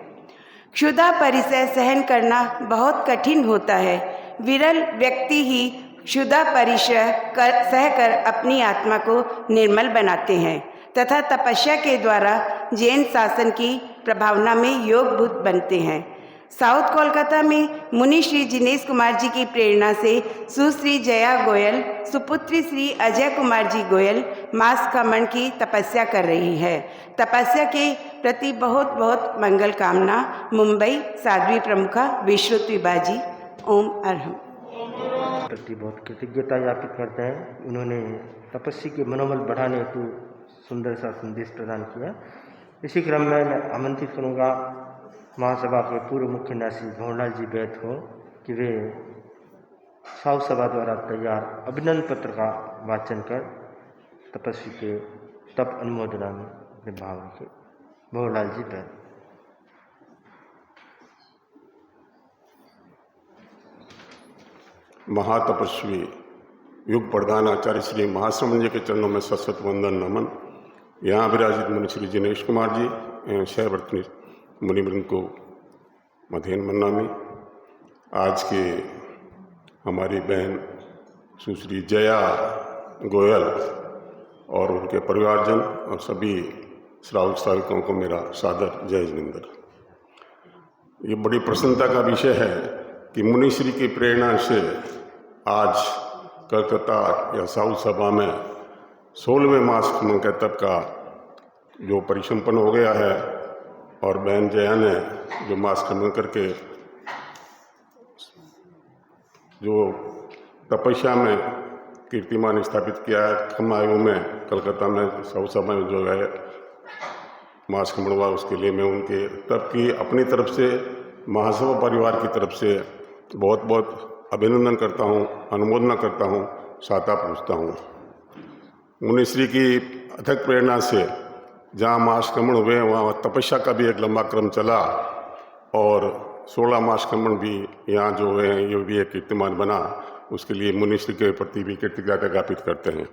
क्षुधा परिसय सहन करना बहुत कठिन होता है। विरल व्यक्ति ही क्षुधा परिसय सहकर अपनी आत्मा को निर्मल बनाते हैं तथा तपस्या के द्वारा जैन शासन की प्रभावना में योगभूत बनते हैं। साउथ कोलकाता में मुनि श्री जिनेश कुमार जी की प्रेरणा से सुश्री जया गोयल, सुपुत्री श्री अजय कुमार जी गोयल मास खमन की तपस्या कर रही है। तपस्या के प्रति बहुत बहुत मंगल कामना। मुंबई साध्वी प्रमुखा विश्रुत विभाजी। ओम अरहम। प्रति बहुत कृतज्ञता ज्ञापित करते हैं। उन्होंने तपस्वी के मनोबल बढ़ाने हेतु सुंदर सा संदेश प्रदान किया। इसी क्रम में मैं आमंत्रित करूँगा महासभा के पूर्व मुख्य न्यासी भंवरलाल जी बैद को कि वे साउथ सभा द्वारा तैयार अभिनंदन पत्र का वाचन कर तपस्वी के तप अनुमोदना में अपने भाव रखे। भंवरलाल जी बैद। महातपस्वी युग प्रधान आचार्य श्री महाश्रमण जी के चरणों में सशत वंदन नमन। यहाँ विराजित मुनि श्री जिनेश कुमार जी एवं शैवर्तनी मुनिवृंद को मधेन मन्नामी। आज के हमारी बहन सुश्री जया गोयल और उनके परिवारजन और सभी श्रावक श्राविकों को मेरा सादर जय जिनेंद्र। ये बड़ी प्रसन्नता का विषय है कि मुनिश्री की प्रेरणा से आज कलकत्ता या साउथ सभा में 16वें महासम्मेलन के तब का जो परिसंपन्न हो गया है और बहन जया ने जो महासम्मेलन करके जो तपस्या में कीर्तिमान स्थापित किया है, कम आयु में कलकत्ता में साउथ सभा में जो है महासम्मेलन हुआ, उसके लिए मैं उनके तब की अपनी तरफ से महासभा परिवार की तरफ से बहुत बहुत अभिनंदन करता हूँ, अनुमोदना करता हूँ, साता पूछता हूँ। मुनिश्री की अथक प्रेरणा से जहाँ महासम्मेलन हुए वहाँ तपस्या का भी एक लंबा क्रम चला और 16 महासम्मेलन भी यहाँ जो हुए हैं ये भी एक कीर्तिमान बना। उसके लिए मुनिश्री के प्रति भी कृतज्ञता ज्ञापित करते हैं।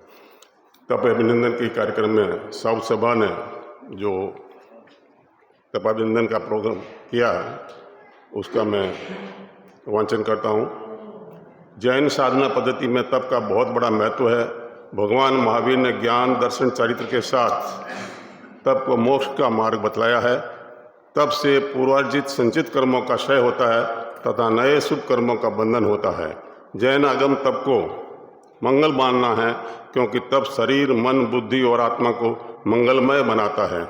तप अभिनंदन के कार्यक्रम में साउथ सभा ने जो तपाभिनंदन का प्रोग्राम किया उसका मैं वांचन करता हूँ। जैन साधना पद्धति में तप का बहुत बड़ा महत्व है। भगवान महावीर ने ज्ञान दर्शन चरित्र के साथ तप को मोक्ष का मार्ग बतलाया है। तप से पूर्वार्जित संचित कर्मों का क्षय होता है तथा नए शुभ कर्मों का बंधन होता है। जैन आगम तप को मंगल मानना है क्योंकि तप शरीर, मन, बुद्धि और आत्मा को मंगलमय बनाता है।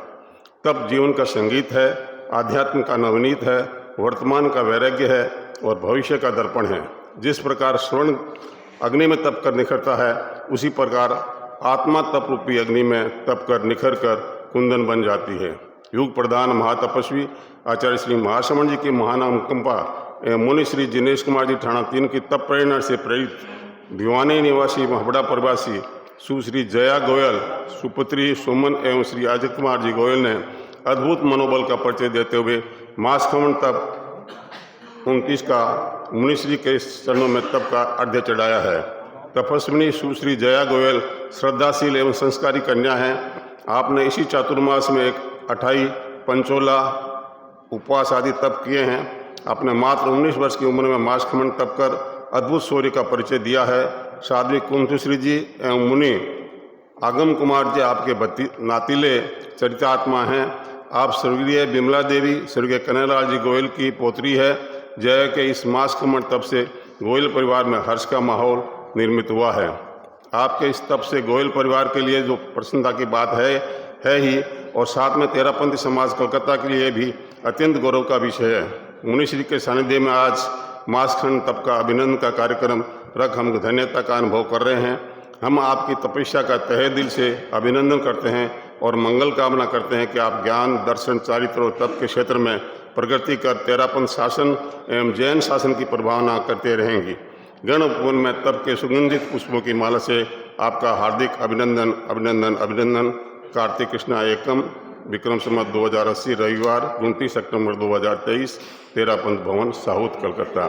तप जीवन का संगीत है, आध्यात्म का नवनीत है, वर्तमान का वैराग्य है और भविष्य का दर्पण है। जिस प्रकार स्वर्ण अग्नि में तप कर निखरता है उसी प्रकार आत्मा तप रूपी अग्नि में तप कर निखर कर कुंदन बन जाती है। युग प्रधान महातपस्वी आचार्य श्री महाश्रमण जी की महानानुकंपा एवं मुनि श्री जिनेश कुमार जी ठाणा 3 की तप प्रेरणा से प्रेरित भिवानी निवासी महाबड़ा प्रवासी सुश्री जया गोयल, सुपुत्री सुमन एवं श्री अजय कुमार जी गोयल ने अद्भुत मनोबल का परिचय देते हुए महासम्मेलन तप 29 का मुनिश्री के चरणों में तप का अर्घ्य चढ़ाया है। तपस्विनी सुश्री जया गोयल श्रद्धाशील एवं संस्कारी कन्या हैं। आपने इसी चातुर्मास में एक 28 पंचोला उपवास आदि तप किए हैं। आपने मात्र 19 वर्ष की उम्र में महासम्मेलन तप कर अद्भुत शौर्य का परिचय दिया है। साध्वी कुंथुश्री जी एवं मुनि आगम कुमार जी आपके नातीले चरितात्मा हैं। आप स्वर्गीय बिमला देवी, स्वर्गीय कन्हैयालाल जी गोयल की पोत्री है। जय के इस महासम्मेलन तप से गोयल परिवार में हर्ष का माहौल निर्मित हुआ है। आपके इस तप से गोयल परिवार के लिए जो प्रसन्नता की बात है ही और साथ में तेरापंथी समाज कलकत्ता के लिए भी अत्यंत गौरव का विषय है। मुनिश्री के सानिध्य में आज महासम्मेलन तप का अभिनंदन का कार्यक्रम रख हम धन्यता का अनुभव कर रहे हैं। हम आपकी तपस्या का तहे दिल से अभिनंदन करते हैं और मंगल कामना करते हैं कि आप ज्ञान दर्शन चारित्र और तप के क्षेत्र में प्रगति कर तेरापंथ शासन एवं जैन शासन की प्रभावना करते रहेंगी। गण उपवन में तप के सुगंधित पुष्पों की माला से आपका हार्दिक अभिनंदन अभिनंदन अभिनंदन। कार्तिक कृष्णा एकम विक्रम संवत 2080 रविवार 29 सितंबर 2023 तेरापंथ भवन साउथ कलकत्ता।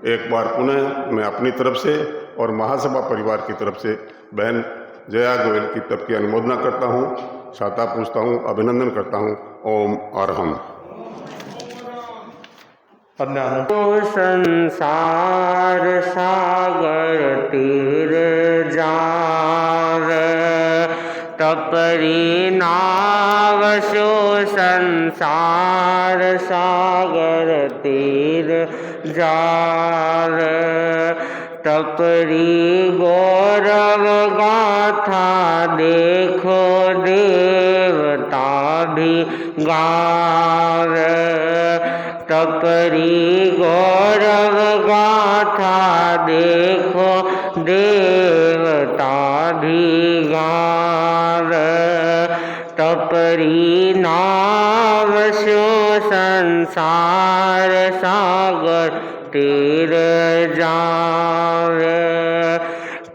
एक बार पुनः मैं अपनी तरफ से और महासभा परिवार की तरफ से बहन जया गोयल की तप की अनुमोदना करता हूँ, साता पूछता हूँ, अभिनंदन करता हूँ। ओम अरहम। संसार सागर तीर जार तपरी नाव सो संसार सागर तीर जार तपरी गौरव गाथा देखो देवता भी गावे। तपरी गौरव गाथा देखो देवता भी गावे। तपरी नाव सो संसार सागर तीर जावे।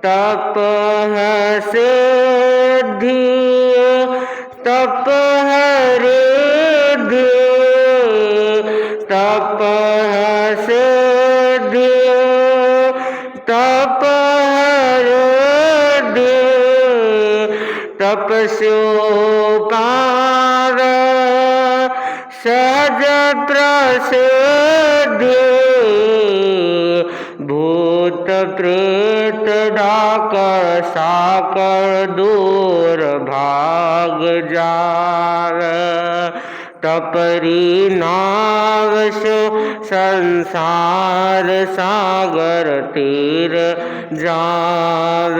तप है सिद्धि तप है रिद्धि तप है सिद्धि तप तपस्योपार सहज प्रसिद्ध भूत प्रेत डाकर साकर दूर भाग जार तपरी नाव सो संसार सागर तीर जार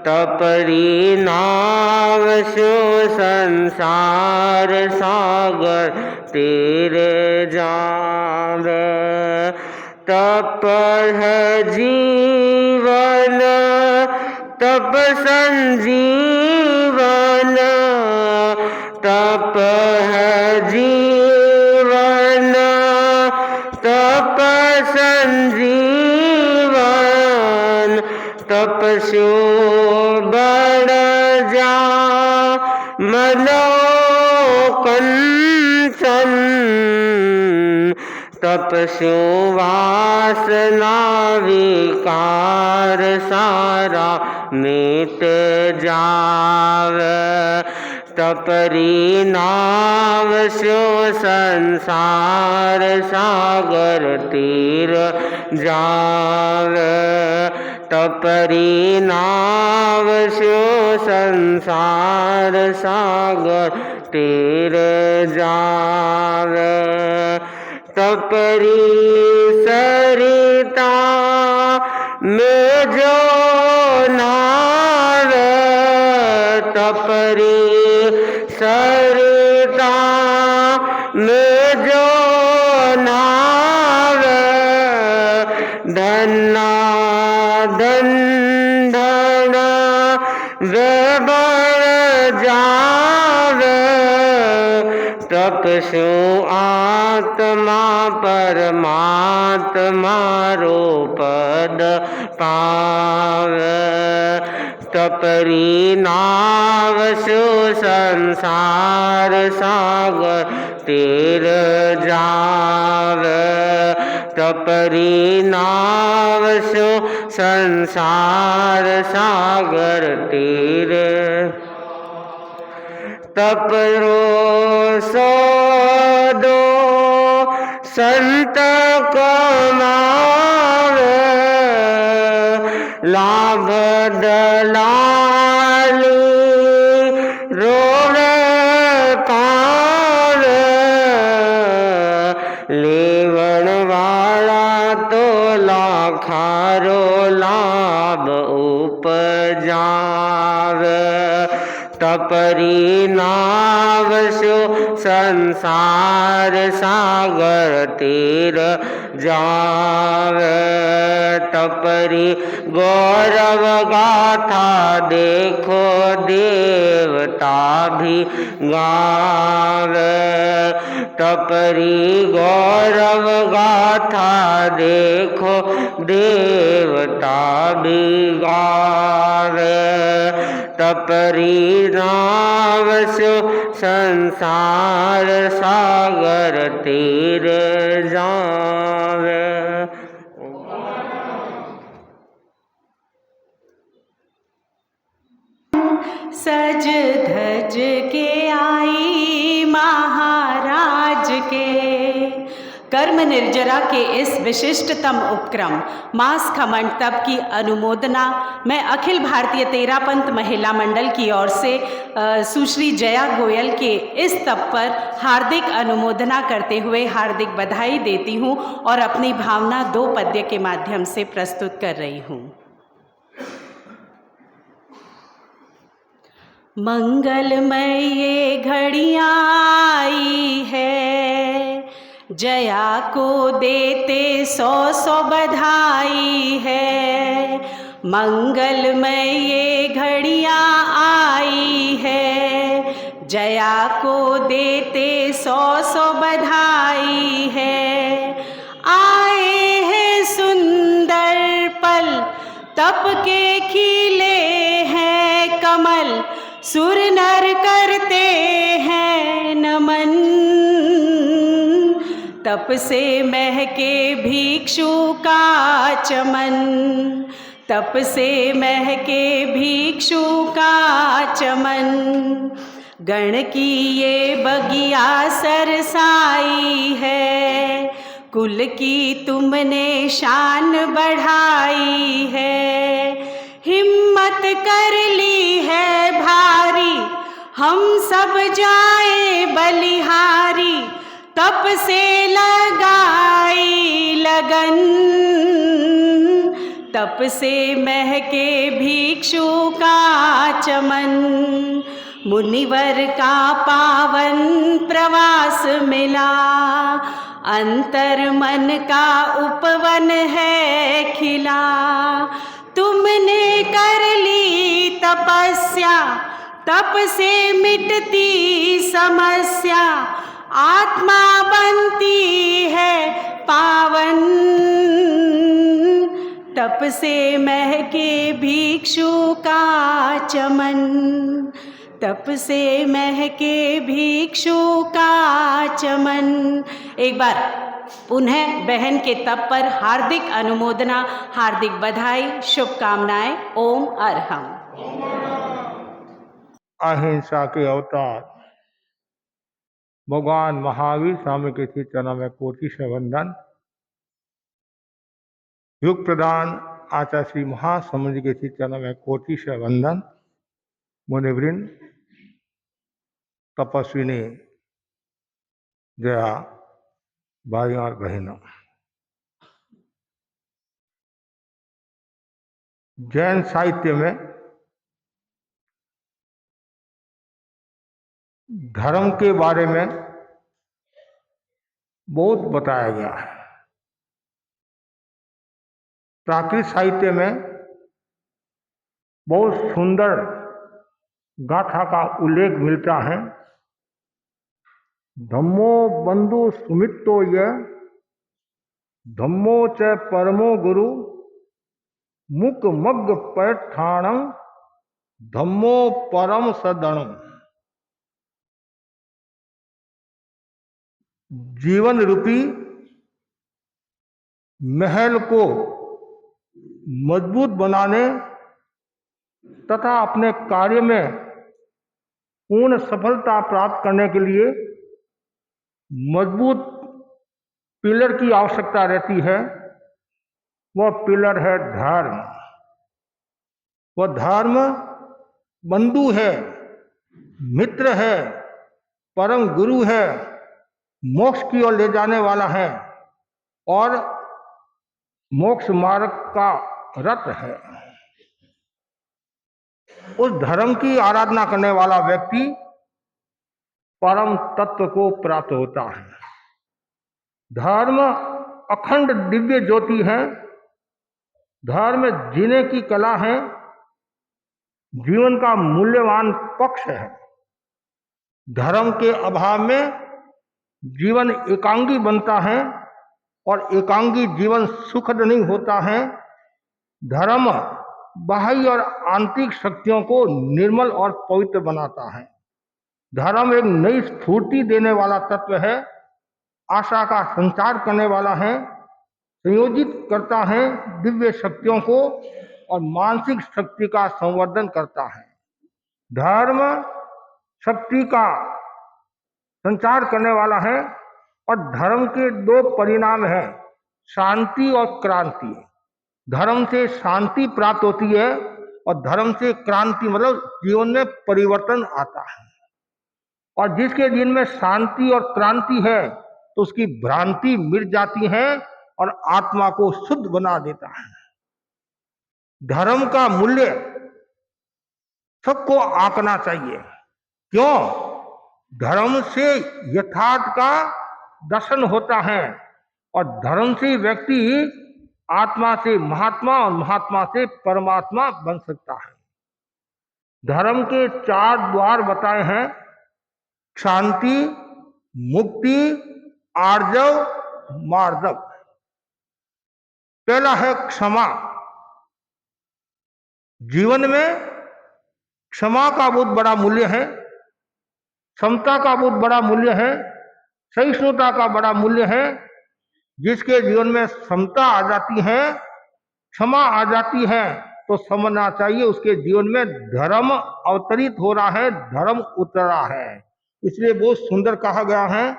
तपरी नाव सो संसार सागर तीर जार तप है जीवन तप संजीवन तप है जीवन तप संजीवन तपस्यो बढ़ जा मनोकंचन तपस्यो वासना विकार सारा मिट जावे तपरी नाव सो संसार सागर तीर जावे तपरी नाव सो संसार सागर तीर जावे तपरी सरिता में जो नावे तपरी सरिता में जो नावे धन्ना धन धन वे बढ़ जावे तपस्यो आत्मा परमात्मा रो पद पावे तपरी नाव सो संसार सागर तीर जावे तपरी नाव सो संसार सागर तीर तपरो सो दो संत कमावे लाभ दलाली रोवे पावे लेवण वाला तो लाखारो लाभ उपजावे तपरी नाव सो संसार सागर तीर जावे तपरी गौरव गाथा देखो देवता भी गावे तपरी गौरव गाथा देखो देवता भी गावे तपरी नाव सो संसार सागर तीर जावे सज धज के आई महाराज के कर्म निर्जरा के इस विशिष्टतम उपक्रम मास खमंड तप की अनुमोदना मैं अखिल भारतीय तेरापंथ महिला मंडल की ओर से सुश्री जया गोयल के इस तप पर हार्दिक अनुमोदना करते हुए हार्दिक बधाई देती हूँ और अपनी भावना 2 पद्य के माध्यम से प्रस्तुत कर रही हूँ। मंगलमय ये घड़ियाँ आई है, जया को देते 100-100 बधाई है। मंगलमय ये घड़ियाँ आई है, जया को देते 100-100 बधाई है। आए हैं सुंदर पल, तप के खिले हैं कमल, सुर नर करते हैं नमन। तप से महके भिक्षु का चमन, तप से महके भिक्षु का चमन। गण की ये बगिया सरसाई है, कुल की तुमने शान बढ़ाई है। हिम्मत कर ली है भारी, हम सब जाए बलिहारी, तप से लगाई लगन। तप से महके भिक्षु का चमन, मुनिवर का पावन प्रवास मिला। अंतर मन का उपवन है खिला, तुमने कर ली तपस्या, तप से मिटती समस्या। आत्मा बनती है पावन, तप से महके भिक्षु का चमन, तप से महके भिक्षु का चमन। एक बार पुनः बहन के तप पर हार्दिक अनुमोदना, हार्दिक बधाई, शुभकामनाएं। ओम अरहम। अहिंसा के अवतार भगवान महावीर स्वामी के श्री चरणों में कोटि से वंदन। युग प्रदान आचार्य श्री महासमुद्र के श्री चरणों में कोटि से वंदन। मुनिवृंद, तपस्विनी, जया भाइयों और बहनों, जैन साहित्य में धर्म के बारे में बहुत बताया गया है। प्राकृत साहित्य में बहुत सुंदर गाथा का उल्लेख मिलता है। धम्मो बंधु सुमित्तो ये, धम्मो च परमो गुरु, मुक मग्ग पैठाणं, धम्मो परम सदणं। जीवन रूपी महल को मजबूत बनाने तथा अपने कार्य में पूर्ण सफलता प्राप्त करने के लिए मजबूत पिलर की आवश्यकता रहती है। वह पिलर है धर्म। वह धर्म बंधु है, मित्र है, परम गुरु है, मोक्ष की ओर ले जाने वाला है और मोक्ष मार्ग का रथ है। उस धर्म की आराधना करने वाला व्यक्ति परम तत्व को प्राप्त होता है। धर्म अखंड दिव्य ज्योति है। धर्म जीने की कला है, जीवन का मूल्यवान पक्ष है। धर्म के अभाव में जीवन एकांगी बनता है और एकांगी जीवन सुखद नहीं होता है। धर्म बाह्य और आंतरिक शक्तियों को निर्मल और पवित्र बनाता है। धर्म एक नई स्फूर्ति देने वाला तत्व है, आशा का संचार करने वाला है, संयोजित करता है दिव्य शक्तियों को और मानसिक शक्ति का संवर्धन करता है। धर्म शक्ति का संचार करने वाला है और धर्म के दो परिणाम हैं, शांति और क्रांति। धर्म से शांति प्राप्त होती है और धर्म से क्रांति मतलब जीवन में परिवर्तन आता है। और जिसके जीवन में शांति और क्रांति है तो उसकी भ्रांति मिट जाती है और आत्मा को शुद्ध बना देता है। धर्म का मूल्य सबको आंकना चाहिए। क्यों? धर्म से यथार्थ का दर्शन होता है और धर्म से व्यक्ति आत्मा से महात्मा और महात्मा से परमात्मा बन सकता है। धर्म के 4 द्वार बताए हैं, शांति, मुक्ति, आर्जव, मार्जव। पहला है क्षमा। जीवन में क्षमा का बहुत बड़ा मूल्य है, समता का बहुत बड़ा मूल्य है, सहिष्णुता का बड़ा मूल्य है। जिसके जीवन में समता आ जाती है, क्षमा आ जाती है, तो समझना चाहिए उसके जीवन में धर्म अवतरित हो रहा है, धर्म उतर रहा है। इसलिए बहुत सुंदर कहा गया है,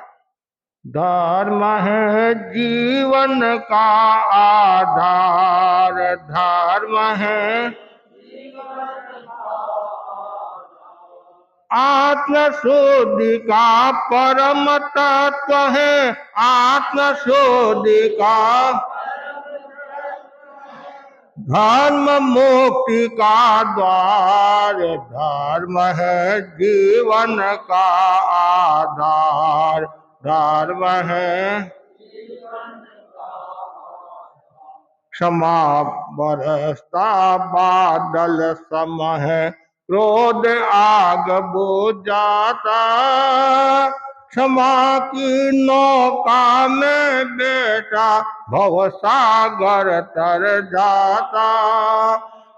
धर्म है जीवन का आधार, धर्म है आत्मशोधि का परम तत्व है, आत्मशोधि का धर्म मुक्ति का द्वार, धर्म है जीवन का आधार, धर्म है क्षमा बरसता बादल सम है, क्रोध आग बुझ जाता, क्षमा की नौका में बेटा भव सागर तर जाता।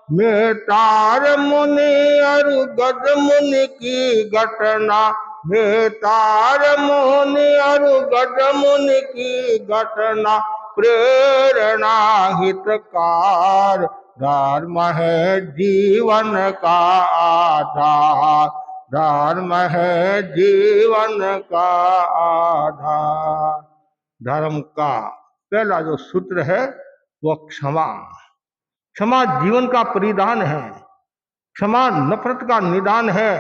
मेतार मुनि अरु गज मुनि की घटना, मेतार मुनि अरु गज मुनि की घटना, प्रेरणा हितकार, धर्म है जीवन का आधार, धर्म है जीवन का आधार। धर्म का पहला जो सूत्र है वो क्षमा। क्षमा जीवन का परिधान है, क्षमा नफरत का निदान है,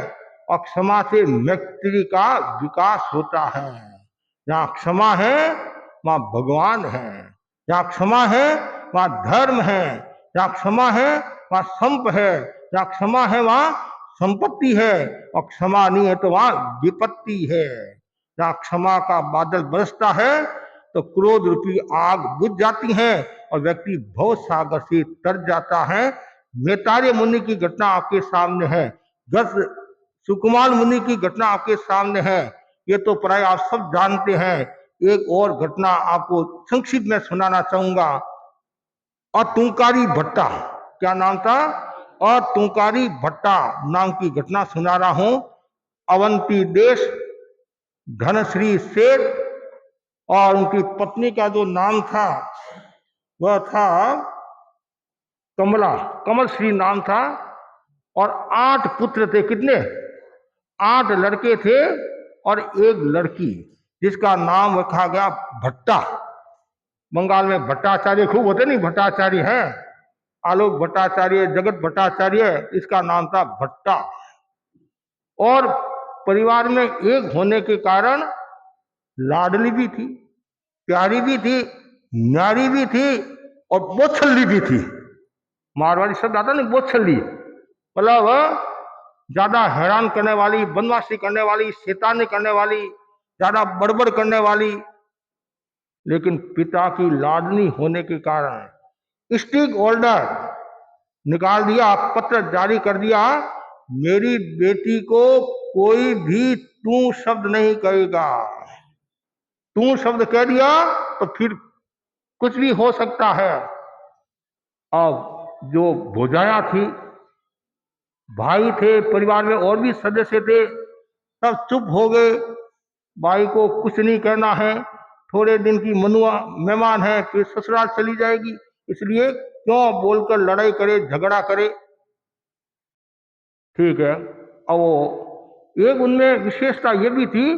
और क्षमा से मैत्री का विकास होता है। जहाँ क्षमा है वहाँ भगवान है, जहाँ क्षमा है वहाँ धर्म है, जहाँ क्षमा है वहाँ संप है, जहाँ क्षमा है वहाँ संपत्ति है, और क्षमा नहीं है तो वहाँ विपत्ति है। जहाँ क्षमा का बादल बरसता है तो क्रोध रूपी आग बुझ जाती है और व्यक्ति भव सागर से तर जाता है। मेतारे मुनि की घटना आपके सामने है, गज सुकुमार मुनि की घटना आपके सामने है, ये तो प्राय आप सब जानते हैं। एक और घटना आपको संक्षिप्त में सुनाना चाहूंगा। अतुंकारी भट्टा, क्या नाम था? अतुंकारी भट्टा नाम की घटना सुना रहा हूं। अवंती देश धनश्री सेठ और उनकी पत्नी का जो नाम था वह था कमला, कमल श्री नाम था, और 8 पुत्र थे। कितने? 8 लड़के थे और 1 लड़की, जिसका नाम रखा गया भट्टा। बंगाल में भट्टाचार्य खूब होते नहीं, भट्टाचार्य है, आलोक भट्टाचार्य, जगत भट्टाचार्य, इसका नाम था भट्टा। और परिवार में एक होने के कारण लाडली भी थी, प्यारी भी थी, न्यारी भी थी और बोछल्ली भी थी। मारवाड़ी शब्द आता नहीं, बोछल्ली मतलब ज्यादा हैरान करने वाली, बदमाशी करने वाली, शैतानी करने वाली, ज्यादा बड़बड़ करने वाली। लेकिन पिता की लाडली होने के कारण स्टिक ऑर्डर निकाल दिया, पत्र जारी कर दिया, मेरी बेटी को कोई भी तू शब्द नहीं कहेगा। तू शब्द कह दिया तो फिर कुछ भी हो सकता है। अब जो भोजाया थी, भाई थे, परिवार में और भी सदस्य थे, सब चुप हो गए। भाई को कुछ नहीं कहना है, थोड़े दिन की मनुआ मेहमान है, फिर ससुराल चली जाएगी, इसलिए क्यों बोलकर लड़ाई करे, झगड़ा करे। ठीक है। अब वो एक उनमें विशेषता ये भी थी,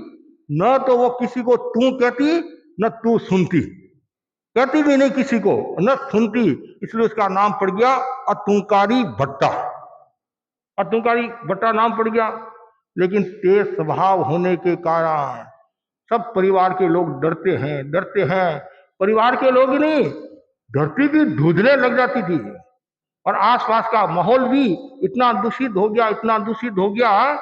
न तो वो किसी को तू कहती न तू सुनती, कहती भी नहीं किसी को, न सुनती, इसलिए उसका नाम पड़ गया अतुंकारी भट्टा। अतुंकारी भट्टा नाम पड़ गया। लेकिन तेज स्वभाव होने के कारण सब परिवार के लोग डरते हैं। परिवार के लोग ही नहीं, धरती भी धुंधने लग जाती थी और आसपास का माहौल भी इतना दूषित हो गया,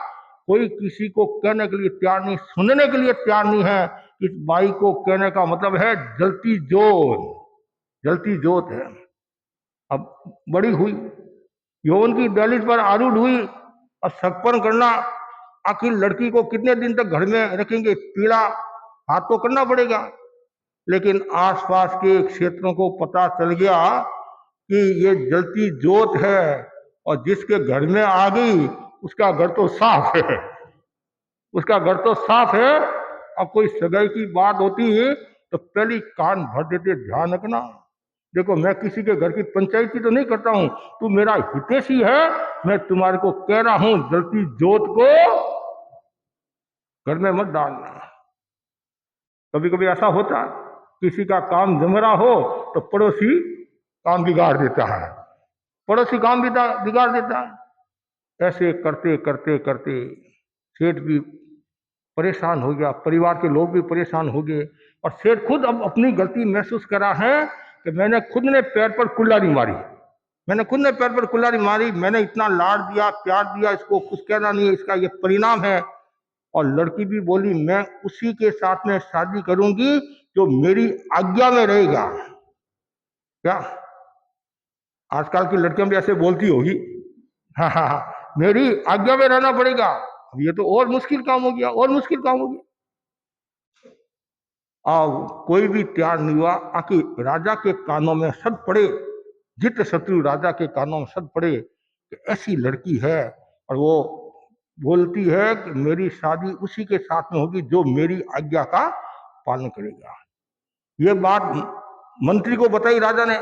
कोई किसी को कहने के लिए तैयार नहीं, सुनने के लिए तैयार नहीं है। इस बाई को कहने का मतलब है जलती जोत है। अब बड़ी हुई, यौवन की दहलीज पर आरूढ़ हुई, अब सगपन करना, आखिर लड़की को कितने दिन तक घर में रखेंगे, पीड़ा हाथ तो करना पड़ेगा। लेकिन आसपास के क्षेत्रों को पता चल गया कि ये जलती जोत है और जिसके घर में आ गई उसका घर तो साफ है, अब कोई सगाई की बात होती है तो पहले कान भर देते, ध्यान रखना। देखो, मैं किसी के घर की पंचायती तो नहीं करता हूं, तू मेरा हितैषी है, मैं तुम्हारे को कह रहा हूं, जलती जोत को घर में मत डालना। कभी कभी ऐसा होता है, किसी का काम जम रहा हो तो पड़ोसी काम बिगाड़ देता है, पड़ोसी काम बिगाड़ देता है। ऐसे करते करते करते सेठ भी परेशान हो गया, परिवार के लोग भी परेशान हो गए, और सेठ खुद अब अपनी गलती महसूस करा है कि मैंने खुद ने पैर पर कुल्हाड़ी मारी, मैंने खुद ने पैर पर कुल्हाड़ी मारी, मैंने इतना लाड दिया, प्यार दिया, इसको कुछ कहना नहीं है, इसका ये परिणाम है। और लड़की भी बोली, मैं उसी के साथ में शादी करूंगी जो मेरी आज्ञा में रहेगा। क्या आजकल की लड़कियां भी ऐसे बोलती होगी? हाँ हाँ हाँ, मेरी आज्ञा में रहना पड़ेगा। अब ये तो और मुश्किल काम हो गया, और मुश्किल काम हो गया। कोई भी तैयार नहीं हुआ। आखिर राजा के कानों में सद पड़े, जित शत्रु राजा के कानों में सद पड़े कि ऐसी लड़की है, और वो बोलती है कि मेरी शादी उसी के साथ में होगी जो मेरी आज्ञा का पालन करेगा। ये बात मंत्री को बताई राजा ने।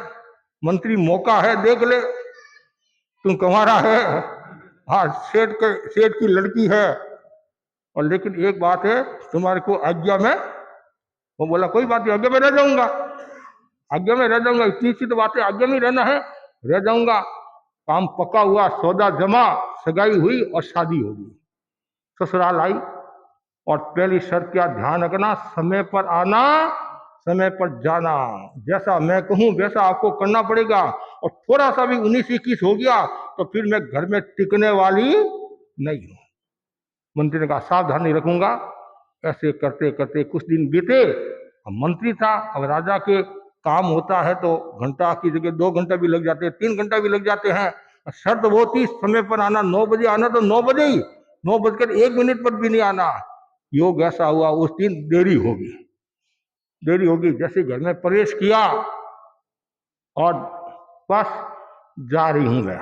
मंत्री, मौका है, देख ले, तुम कमारा है, हाँ, सेठ की लड़की है, और लेकिन एक बात है, तुम्हारे को आज्ञा में। वो बोला, कोई बात नहीं, आज्ञा में रह जाऊंगा, आज्ञा में रह जाऊंगा, इतनी सी तो बात है, आज्ञा में रहना है, रह जाऊंगा। काम पक्का हुआ, सौदा जमा, सगाई हुई और शादी होगी। ससुराल आई, और पहली शर्त क्या, ध्यान रखना, समय पर आना, समय पर जाना, जैसा मैं कहूं वैसा आपको करना पड़ेगा। और थोड़ा सा भी 19-21 हो गया तो फिर मैं घर में टिकने वाली नहीं हूं। मंत्री ने कहा, सावधानी रखूंगा। ऐसे करते करते कुछ दिन बीते। अब मंत्री था, अब राजा के काम होता है तो घंटा की जगह 2 घंटा भी लग जाते हैं, 3 घंटा भी लग जाते हैं। शर्त वो थी, समय पर आना, 9 बजे आना तो 9 बजे ही, 9:01 पर भी नहीं आना। योग ऐसा हुआ, उस दिन देरी होगी, देरी होगी। जैसे घर में प्रवेश किया और बस जा रही हूं मैं।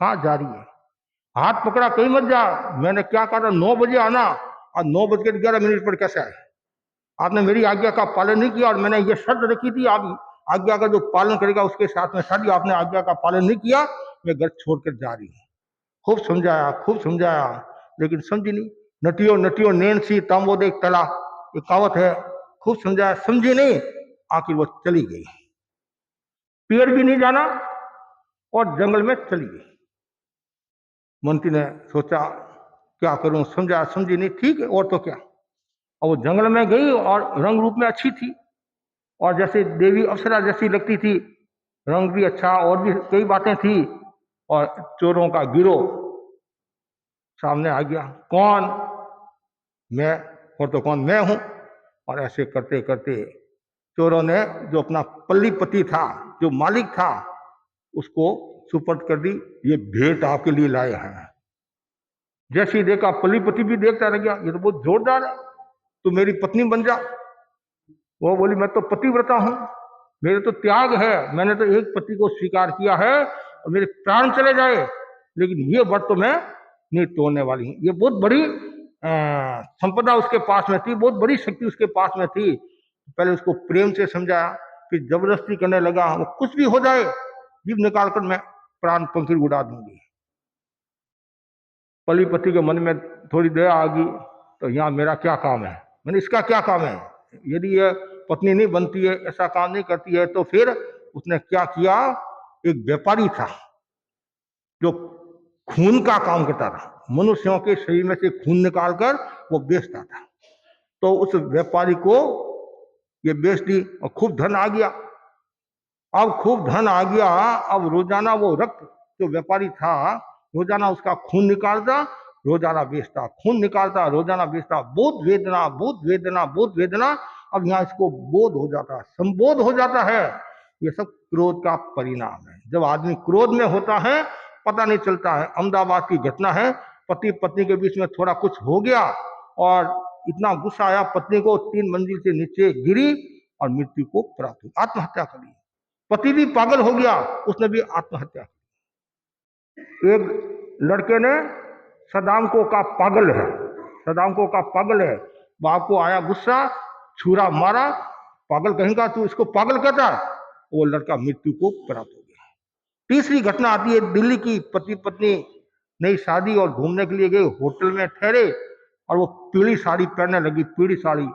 कहाँ जा रही है? हाथ पकड़ा, कहीं मत जा। मैंने क्या कहा, 9 बजे आना, और 9:11 पर कैसे आए? आपने मेरी आज्ञा का पालन नहीं किया, और मैंने ये शर्त रखी थी, आप आज्ञा का जो पालन करेगा उसके साथ में शादी। आपने आज्ञा का पालन नहीं किया, मैं घर छोड़कर जा रही हूँ। खूब समझाया, खूब समझाया, लेकिन समझी नहीं। नटियो नटियो नैन सी तांबो देख तला, ये कहावत है। खूब समझाया, समझी नहीं, आखिर वो चली गई। पेड़ भी नहीं जाना और जंगल में चली गई। मंत्री ने सोचा, क्या करूं, समझा, समझी नहीं, ठीक है, और तो क्या। और वो जंगल में गई, और रंग रूप में अच्छी थी, और जैसे देवी अप्सरा जैसी लगती थी, रंग भी अच्छा, और भी कई बातें थी। और चोरों का गिरोह सामने आ गया। कौन? मैं, और तो कौन, मैं हूं। और ऐसे करते करते चोरों ने जो अपना पल्लीपति था, जो मालिक था, उसको सुपर्द कर दी, ये भेंट आपके लिए लाए हैं। जैसे ही देखा, पल्लीपति भी देखता रह गया, ये तो बहुत जोरदार है, तू मेरी पत्नी बन जा। वो बोली, मैं तो पतिव्रता हूं, मेरे तो त्याग है, मैंने तो एक पति को स्वीकार किया है, और मेरे प्राण चले जाए, लेकिन ये व्रत तो मैं नहीं तोड़ने वाली हूं। ये बहुत बड़ी संपदा उसके पास में थी, बहुत बड़ी शक्ति उसके पास में थी। पहले उसको प्रेम से समझाया, फिर जबरदस्ती करने लगा। वो कुछ भी हो जाए, जीभ निकाल कर मैं प्राण पंखी उड़ा दूंगी। पति के मन में थोड़ी दया आ गई, तो यहाँ मेरा क्या काम है, मैंने इसका क्या काम है, यदि ये पत्नी नहीं बनती है, ऐसा काम नहीं करती है, तो फिर उसने क्या किया। एक व्यापारी था जो खून का काम करता था, मनुष्यों के शरीर में से खून निकालकर वो बेचता था। तो उस व्यापारी को ये बेच दी, और खूब धन आ गया। अब खूब धन आ गया, अब रोजाना वो रक्त, जो व्यापारी था, रोजाना उसका खून निकालता, रोजाना बेचता, खून निकालता, रोजाना बेचता। बहुत वेदना, बहुत वेदना, बहुत वेदना। अब यहाँ इसको बोध हो जाता है, संबोध हो जाता है। ये सब क्रोध का परिणाम है। जब आदमी क्रोध में होता है, पता नहीं चलता है। अहमदाबाद की घटना है, पति पत्नी के बीच में थोड़ा कुछ हो गया, और इतना गुस्सा आया, पत्नी को 3 मंजिल से नीचे गिरी और मृत्यु को प्राप्त हुई, आत्महत्या कर ली। पति भी पागल हो गया, उसने भी आत्महत्या की। एक लड़के ने सदाम को कहा पागल है, सदाम को कहा पागल है, बाप को आया गुस्सा, छुरा मारा, पागल कहेगा तू इसको पागल कहता, वो लड़का मृत्यु को प्राप्त हो गया। तीसरी घटना आती है दिल्ली की, पति पत्नी नई शादी और घूमने के लिए गए, होटल में ठहरे और वो पीली साड़ी पहनने लगी, पीली साड़ी।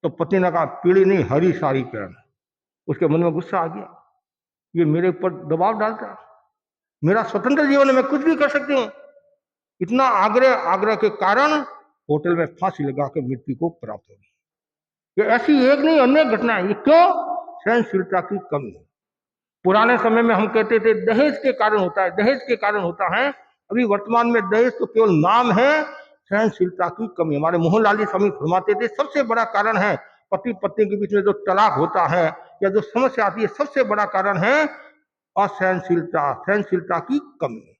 तो पति ने कहा पीली नहीं हरी साड़ी पहन। उसके मन में गुस्सा आ गया, ये मेरे ऊपर दबाव डालता, मेरा स्वतंत्र जीवन है, मैं कुछ भी कर सकती हूँ। इतना आग्रह के कारण होटल में फांसी लगा के मृत्यु को प्राप्त हो गई। ये ऐसी एक नहीं अनेक घटनाएं। ये क्यों? सहनशीलता की कमी। पुराने समय में हम कहते थे दहेज के कारण होता है, दहेज के कारण होता है। अभी वर्तमान में दहेज तो केवल नाम है, सहनशीलता की कमी। हमारे मोहनलाल स्वामी फरमाते थे सबसे बड़ा कारण है पति पत्नी के बीच में जो तलाक होता है या जो समस्या आती है, सबसे बड़ा कारण है असहनशीलता, सहनशीलता की कमी।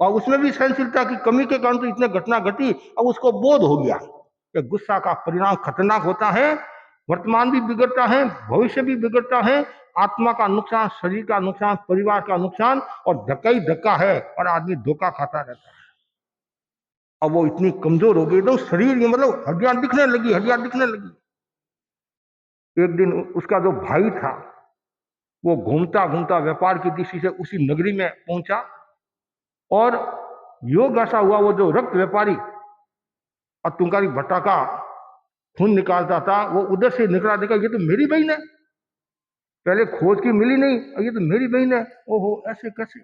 और उसमें भी सहनशीलता की कमी के कारण तो इतने घटना घटी। अब उसको बोध हो गया कि गुस्सा का परिणाम खतरनाक होता है, वर्तमान भी बिगड़ता है, भविष्य भी बिगड़ता है, आत्मा का नुकसान, शरीर का नुकसान, परिवार का नुकसान, और धक्का ही धक्का है और आदमी धोखा खाता रहता है। अब वो इतनी कमजोर हो गई तो शरीर ये मतलब हड्डियां दिखने लगी, हड्डियां दिखने लगी। एक दिन उसका जो भाई था वो घूमता घूमता व्यापार की दृष्टि से उसी नगरी में पहुंचा और योग ऐसा हुआ वो जो रक्त व्यापारी और तुंकारी भट्टा का खून निकालता था वो उधर से निकला, देखा ये तो मेरी बहन है, पहले खोज की मिली नहीं, ये तो मेरी बहन है। ओहो ऐसे कैसे?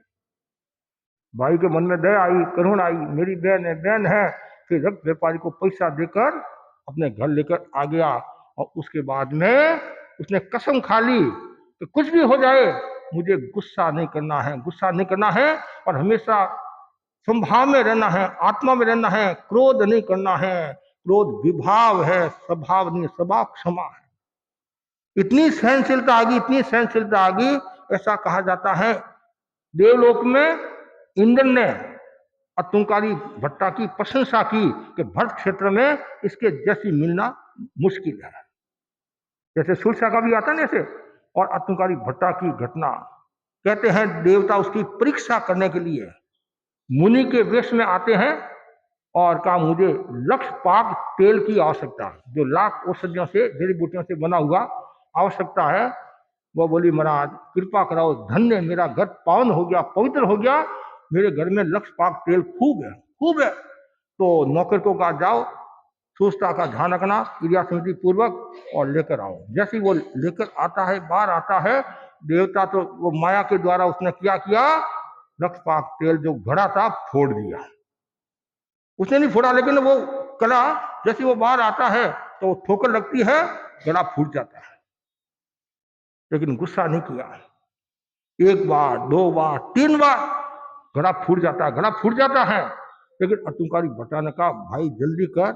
भाई के मन में दया आई, करुणा आई, मेरी बहन है। फिर रक्त व्यापारी को पैसा देकर अपने घर लेकर आ गया और उसके बाद में उसने कसम खा ली कि कुछ भी हो जाए मुझे गुस्सा नहीं करना है, गुस्सा नहीं करना है और हमेशा संभाव में रहना है, आत्मा में रहना है, क्रोध नहीं करना है। क्रोध विभाव है, स्वभाव नहीं, स्वभाव क्षमा है। इतनी सहनशीलता आ गई, इतनी सहनशीलता आ गई, ऐसा कहा जाता है देवलोक में इंद्र ने अतुंकारी भट्टा की प्रशंसा की कि भट्ट क्षेत्र में इसके जैसी मिलना मुश्किल है। जैसे सुरसा का भी आता है ऐसे। और अतुंकारी भट्टा की घटना कहते हैं देवता उसकी परीक्षा करने के लिए मुनि के वेश में आते हैं और कहा मुझे लक्ष पाक तेल की आवश्यकता है, जो लाख औषधियों से जड़ी बूटियों से बना हुआ आवश्यकता है। वो बोली महाराज कृपा कराओ, धन्य मेरा घर पावन हो गया, पवित्र हो गया, मेरे घर में लक्ष पाक तेल खूब है, खूब है। तो नौकर को कहा जाओ सुस्ता का ध्यान रखना, क्रिया समिति पूर्वक और लेकर आओ। जैसे वो लेकर आता है, बाहर आता है, देवता तो वो माया के द्वारा उसने क्या किया, लक्ष पाक तेल जो घड़ा था फोड़ दिया। उसने नहीं फोड़ा लेकिन वो कला जैसे वो बाहर आता है तो ठोकर लगती है, घड़ा फूट जाता है, लेकिन गुस्सा नहीं किया। एक बार, दो बार, तीन बार घड़ा फूट जाता है, घड़ा फूट जाता है। लेकिन अतुंकारी भट्टा ने कहा भाई जल्दी कर,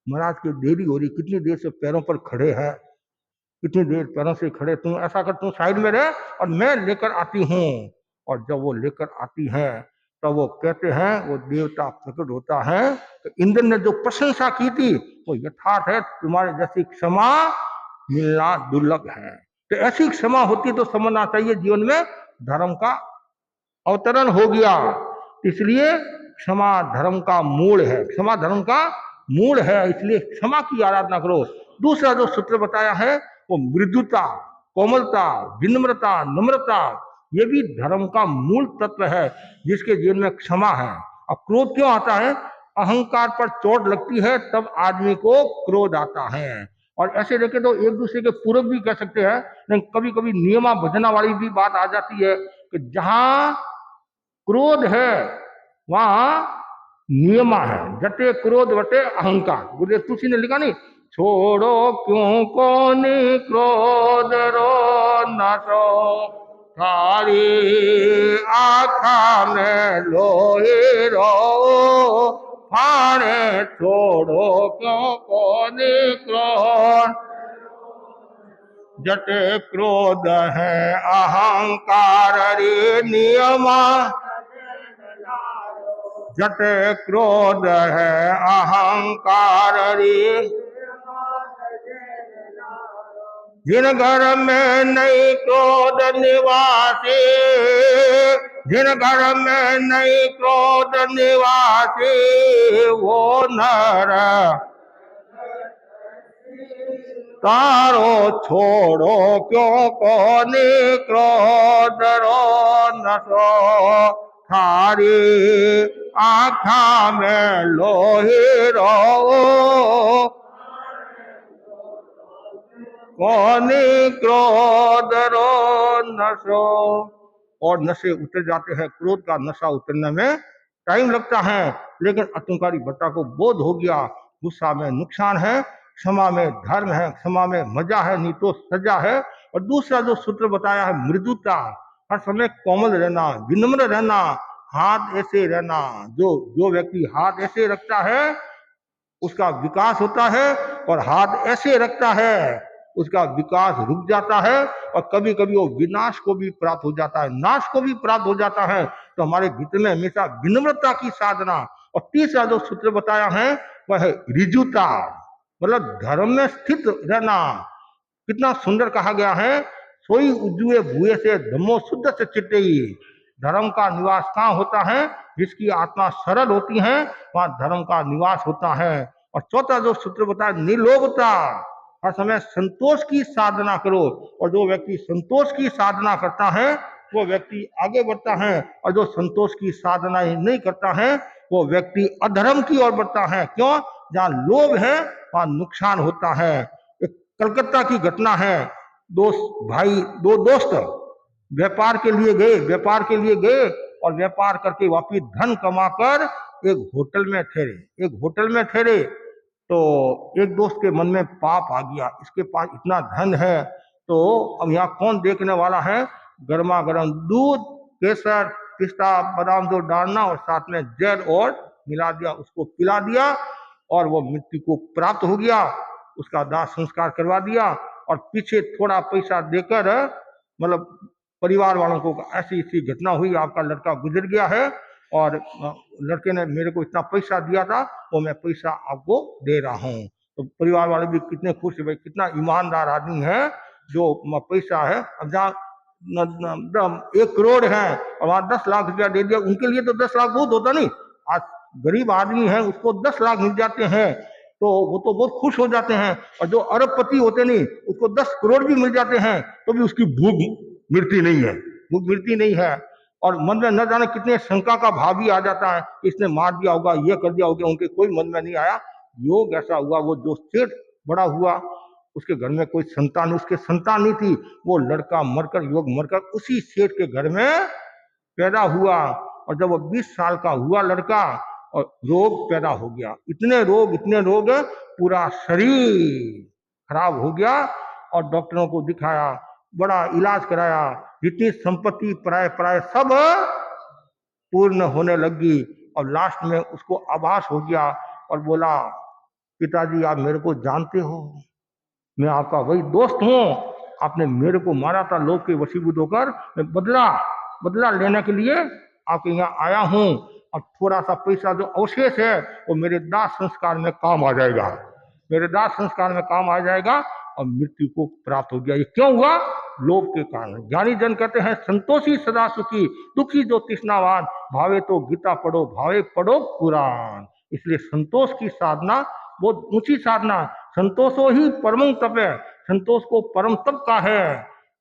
महाराज की देरी हो रही, कितनी देर से पैरों पर खड़े हैं, कितनी देर पैरों से खड़े, तुम ऐसा कर तुम साइड में रह और मैं लेकर आती हूँ। और जब वो लेकर आती है तो वो कहते हैं वो देवता प्रकट होता है तो इंद्र ने जो प्रशंसा की थी वो यथार्थ है, तुम्हारे जैसी क्षमा मिलना दुर्लभ है। तो ऐसी क्षमा होती तो समझना चाहिए जीवन में धर्म का अवतरण हो गया। इसलिए क्षमा धर्म का मूल है, क्षमा धर्म का मूल है, इसलिए क्षमा की आराधना करो। दूसरा जो सूत्र बताया है वो मृदुता, कोमलता, विनम्रता, नम्रता, ये भी धर्म का मूल तत्व है जिसके जीवन में क्षमा है। अब क्रोध क्यों आता है? अहंकार पर चोट लगती है तब आदमी को क्रोध आता है। और ऐसे देखे तो एक दूसरे के पूरक भी कह सकते हैं, लेकिन कभी कभी नियमा भजना वाली भी बात आ जाती है कि जहां क्रोध है वहां नियमा है, जटे क्रोध वटे अहंकार। गुरुदेव तुलसी ने लिखा नहीं, छोड़ो क्यों कोनी क्रोध रो नाटो, थारी आखा में लोहे रो फाड़े, छोड़ो क्यों कोनी क्रोध, जटे क्रोध है अहंकार रे नियमा, जटे क्रोध है अहंकार रे, जिन घर में नहीं क्रोध निवासी, जिन घर में नहीं क्रोध निवासी वो नर तारो छोड़ो क्यों कोनी क्रोध रो नशो थारी आँखा में लोही रो कोनी क्रोध रो नशो। और नशे उतर जाते हैं, क्रोध का नशा उतरने में टाइम लगता है, लेकिन अतुंकारी भट्टा को बोध हो गया गुस्सा में नुकसान है, क्षमा में धर्म है, क्षमा में मजा है, नहीं तो सजा है। और दूसरा जो सूत्र बताया है मृदुता, हर समय कोमल रहना, विनम्र रहना, हाथ ऐसे रहना। जो व्यक्ति हाथ ऐसे रखता है उसका विकास होता है, और हाथ ऐसे रखता है उसका विकास रुक जाता है, और कभी कभी वो विनाश को भी प्राप्त हो जाता है, नाश को भी प्राप्त हो जाता है। तो हमारे भीतर में हमेशा विनम्रता की साधना। और तीसरा जो सूत्र बताया है वह है ऋजुता, मतलब धर्म में स्थित रहना। कितना सुंदर कहा गया है, सोई उज्जुए भूए से धम्मो शुद्ध से चिट्टे। धर्म का निवास कहाँ होता है? जिसकी आत्मा सरल होती है वहां धर्म का निवास होता है। और चौथा जो सूत्र बताया निर्लोभता, हर समय संतोष की साधना करो। और जो व्यक्ति संतोष की साधना करता है वो व्यक्ति आगे बढ़ता है, और जो संतोष की साधना ही नहीं करता है वो व्यक्ति अधर्म की ओर बढ़ता है। क्यों? जहाँ लोभ है वहां नुकसान होता है। एक कलकत्ता की घटना है, दो दोस्त व्यापार के लिए गए और व्यापार करके वापिस धन कमाकर एक होटल में ठहरे। तो एक दोस्त के मन में पाप आ गया, इसके पास इतना धन है तो अब यहाँ कौन देखने वाला है? गर्मा गर्म दूध, केसर, पिस्ता, बादाम दूध डालना और साथ में जल और मिला दिया, उसको पिला दिया और वो मृत्यु को प्राप्त हो गया। उसका दाह संस्कार करवा दिया और पीछे थोड़ा पैसा देकर, मतलब परिवार वालों को ऐसी घटना हुई, आपका लड़का गुजर गया है और लड़के ने मेरे को इतना पैसा दिया था, वो मैं पैसा आपको दे रहा हूँ। तो परिवार वाले भी कितने खुश है, भाई कितना ईमानदार आदमी है जो पैसा है। अब जहाँ 1 करोड़ है और वहाँ 10 लाख रुपया दे दिया, उनके लिए तो 10 लाख बहुत होता नहीं। आज गरीब आदमी है उसको 10 लाख मिल जाते हैं तो वो तो बहुत खुश हो जाते हैं। और जो अरबपति होते नहीं उसको 10 करोड़ भी मिल जाते हैं तो भी उसकी भूख मिटती नहीं है। और मन में न जाने कितने शंका का भाव भी आ जाता है, इसने मार दिया होगा, ये कर दिया होगा, उनके कोई मन में नहीं आया। योग ऐसा हुआ, वो जो सेठ बड़ा हुआ उसके घर में कोई संतान, उसके संतान नहीं थी, वो लड़का योग मरकर उसी सेठ के घर में पैदा हुआ। और जब वो 20 साल का हुआ लड़का और रोग पैदा हो गया, इतने रोग पूरा शरीर खराब हो गया। और डॉक्टरों को दिखाया, बड़ा इलाज कराया, जितनी संपत्ति प्राय सब पूर्ण होने लगी। और लास्ट में उसको आभास हो गया और बोला, पिताजी आप मेरे को जानते हो, मैं आपका वही दोस्त हूँ, आपने मेरे को मारा था, लोग के वशीभूत होकर मैं बदला लेने के लिए आपके यहाँ आया हूँ। और थोड़ा सा पैसा जो अवशेष है वो मेरे दाह संस्कार में काम आ जाएगा, और मृत्यु को प्राप्त हो गया। ये क्यों हुआ? लोभ के कारण। ज्ञानी जन कहते हैं संतोषी सदा सुखी, दुखी जो तृष्णावान, भावे तो गीता पढ़ो, भावे पढ़ो पुराण। इसलिए संतोष की साधना बहुत ऊंची साधना। संतोषो ही परम तप है, संतोष को परम तप का है।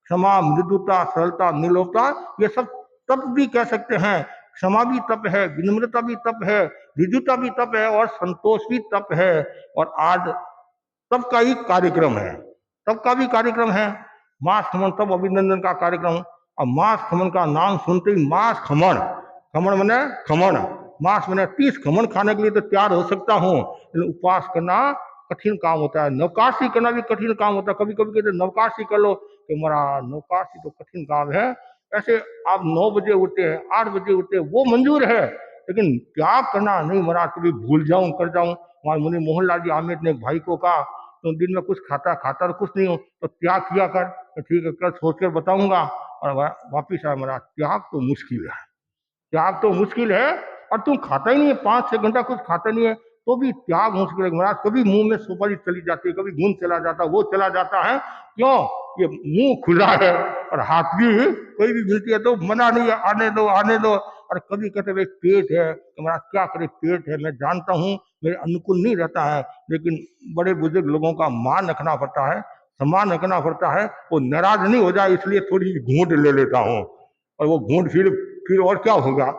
क्षमा, मृदुता, सरलता, निर्लोभता, ये सब तप भी कह सकते हैं। क्षमा भी तप है, विनम्रता भी तप है, ऋजुता भी तप है और संतोष भी तप है। और आज तप का ही कार्यक्रम है, तप का भी कार्यक्रम है। मास खमन तप अभिनंदन का कार्यक्रम। और मास खमन का नाम सुनते ही मास खमन मने खमन, मास मने 30 खमन खाने के लिए तो तैयार हो सकता हूँ, लेकिन उपवास करना कठिन काम होता है। नवकाशी करना भी कठिन काम होता है। कभी कभी कहते नवकाशी कर लो, कि मरा नवकाशी तो कठिन काम है। ऐसे आप 9 बजे उठते हैं, 8 बजे उठते हैं, वो मंजूर है, लेकिन त्याग करना नहीं। महाराज कभी भूल जाऊं कर जाऊं। हमारे मुनि मोहनलाल जी आमिर ने एक भाई को कहा, तो दिन में कुछ खाता तो कुछ नहीं हो, तो त्याग किया कर। तो ठीक है, कल सोच कर बताऊंगा। और वापिस आया, महाराज त्याग तो मुश्किल है, और तुम खाता ही नहीं है, 5-6 घंटा कुछ खाता नहीं है तो भी त्याग मुश्किल है। महाराज कभी मुंह में सुपारी चली जाती है, कभी गुण चला जाता है, वो चला जाता है। क्यों? ये मुंह खुला है और हाथ भी कोई भी मिलती है तो मना नहीं है, आने दो। और कभी कहते भाई पेट है, तो महाराज क्या करे, पेट है, मैं जानता हूँ मेरे अनुकूल नहीं रहता है, लेकिन बड़े बुजुर्ग लोगों का मान रखना पड़ता है, सम्मान रखना पड़ता है। वो नाराज नहीं हो जाए इसलिए थोड़ी सी घूंट ले लेता हूँ, और वो घूंट फिर और क्या होगा।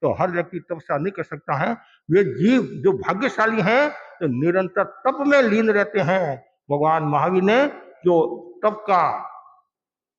तो हर व्यक्ति तपस्या नहीं कर सकता है। वे जीव जो भाग्यशाली हैं, जो निरंतर तप में लीन रहते हैं। भगवान महावीर ने जो तप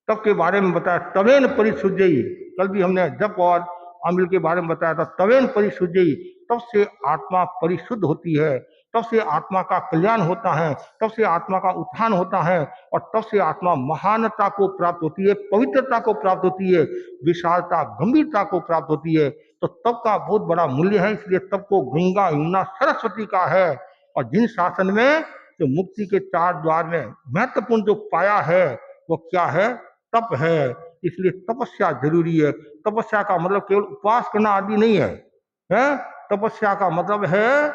के बारे में बताया, तवेन परिशुद्धि, कल भी हमने जप और अमिल के बारे में बताया था। तवेन परिशुद्धि, तब से आत्मा परिशुद्ध होती है, तब से आत्मा का कल्याण होता है, तब से आत्मा का उत्थान होता है, और तब से आत्मा महानता को प्राप्त होती है, पवित्रता को प्राप्त होती है, विशालता गंभीरता को प्राप्त होती है। तो तप का बहुत बड़ा मूल्य है, इसलिए तप को गंगा यमुना सरस्वती का है। और जिन शासन में जो मुक्ति के 4 द्वार में महत्वपूर्ण जो पाया है वो क्या है, तप है। इसलिए तपस्या जरूरी है। तपस्या का मतलब केवल उपवास करना आदि नहीं है, तपस्या का मतलब है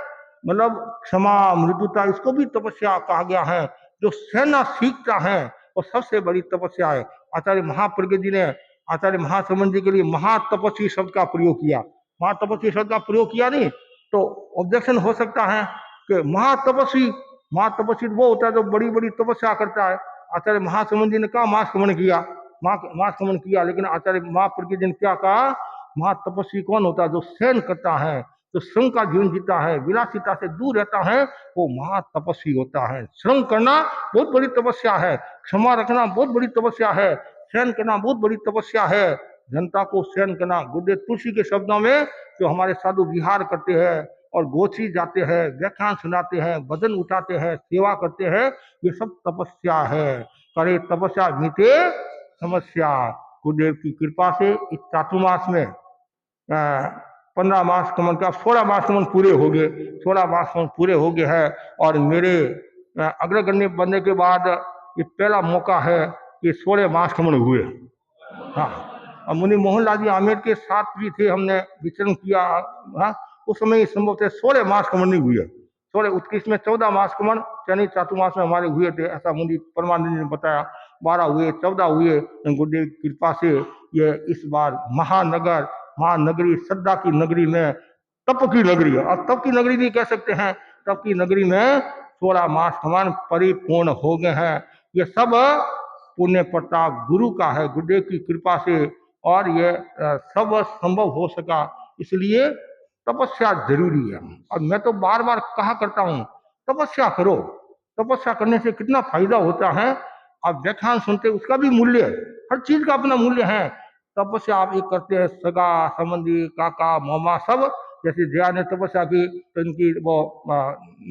मतलब क्षमा मृदुता, इसको भी तपस्या कहा गया है। जो सहना सीखता है वो सबसे बड़ी तपस्या है। आचार्य महाप्रज्ञ जी ने आचार्य महासमंद जी के लिए महातपस्वी शब्द का प्रयोग किया। महातपस्वी शब्द का प्रयोग किया नहीं तो ऑब्जेक्शन हो सकता है कि महातपस्वी वो होता है जो बड़ी बड़ी तपस्या करता है। आचार्य महासमंद जी ने कहा मास्कमन किया, लेकिन आचार्य महाप्रज्ञ जी ने क्या कहा, महातपस्वी कौन होता है, जो सहन करता है, जो श्रम का जीवन जीता है, विलासिता से दूर रहता है, वो महातपस्वी होता है। श्रम करना बहुत बड़ी तपस्या है, क्षमा रखना बहुत बड़ी तपस्या है, सहन करना बहुत बड़ी तपस्या है। जनता को सहन करना, गुरुदेव तुलसी के शब्दों में जो हमारे साधु विहार करते हैं और गोची जाते हैं, व्याख्यान सुनाते हैं, वजन उठाते हैं, सेवा करते हैं, ये सब तपस्या है। करे तपस्या मीटे समस्या। गुरुदेव की कृपा से इस चातुर्मास में 15 मास कमन का 16 मास कमन पूरे हो गए, 16 मास कमन पूरे हो गए हैं। और मेरे अग्रगण्य बनने के बाद ये पहला मौका है कि 16 मास कमन हुए। हाँ, और मुनि मोहनलाल जी आमेर के साथ भी थे, हमने विचरण किया। हाँ, उस समय संभव थे 16 मास कमन नहीं हुए। 16 उत्कृष्ट में 14 मास कमन चैनी चातुर्मास में हमारे हुए थे, ऐसा मुनि परमानंद ने बताया। 12 हुए, 14 हुए। गुरुदेव की कृपा से ये इस बार महानगरी श्रद्धा की नगरी में तप की नगरी है। और तप की नगरी भी कह सकते हैं, तप की नगरी में 16 मास समान परिपूर्ण हो गए हैं। ये सब पुण्य प्रताप गुरु का है, गुरुदेव की कृपा से, और ये सब संभव हो सका। इसलिए तपस्या जरूरी है। और मैं तो बार बार कहा करता हूँ, तपस्या करो। तपस्या करने से कितना फायदा होता है। आप व्याख्यान सुनते, उसका भी मूल्य है, हर चीज का अपना मूल्य है। तपस्या आप एक करते हैं, सगा संबंधी काका मामा सब, जैसे जया ने तपस्या की तो इनकी वो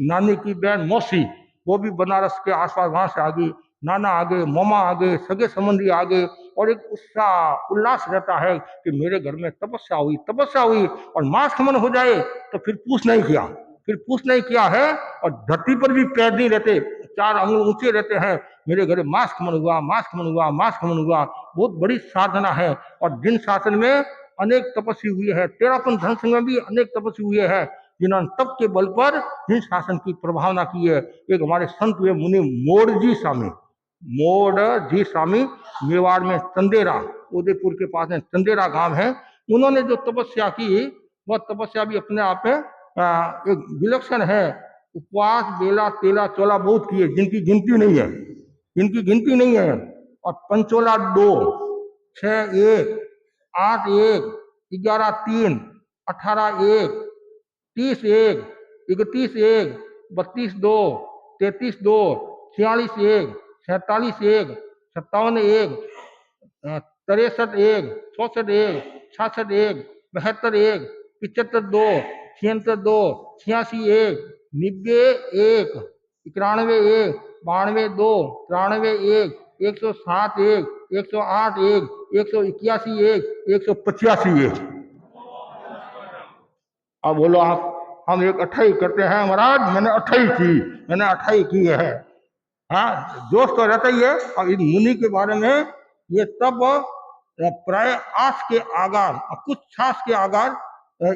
नानी की बहन मौसी, वो भी बनारस के आसपास वहां से आ गई, नाना आ गए, मामा आ गए, सगे संबंधी आ गए, और एक उत्साह उल्लास रहता है कि मेरे घर में तपस्या हुई। और मास खमन हो जाए तो फिर पूछ नहीं किया है, और धरती पर भी पैर नहीं रहते, 4 अंगुल ऊंचे रहते हैं, मेरे घर मास खमन हुआ। बहुत बड़ी साधना है। और जिन शासन में अनेक तपस्वी हुए हैं, तेरापन धन संघ में भी अनेक तपस्वी हुए हैं, जिन्होंने तप के बल पर जिन शासन की प्रभावना की है। एक हमारे संत हुए मुनि मोड़ जी स्वामी, मेवाड़ में चंदेरा, उदयपुर के पास में चंदेरा गांव है। उन्होंने जो तपस्या की, वह तपस्या भी अपने आप में एक विलक्षण है। उपवास बेला तेला चोला बहुत किए, जिनकी गिनती नहीं है। और पंचोला 2, 6 1, 8 1, 11 3, 18 1, 30 1, 31 1, 32 2, 33 2, 46 1, 47 1, 57 1, 63 1, 64 1, 66 1, 72 1, 75 2, 76 2, 86 1, 90 1, 91 1, 92 2, 93 1, 107 1, 108 1, 181 1, 185 1। अब बोलो आप, हम एक 28 करते हैं महाराज, मैंने 28 की है। हाँ, जोश तो रहता ही है। और इन मुनि के बारे में ये तब प्राय आस के आगार, कुछ छास के आगार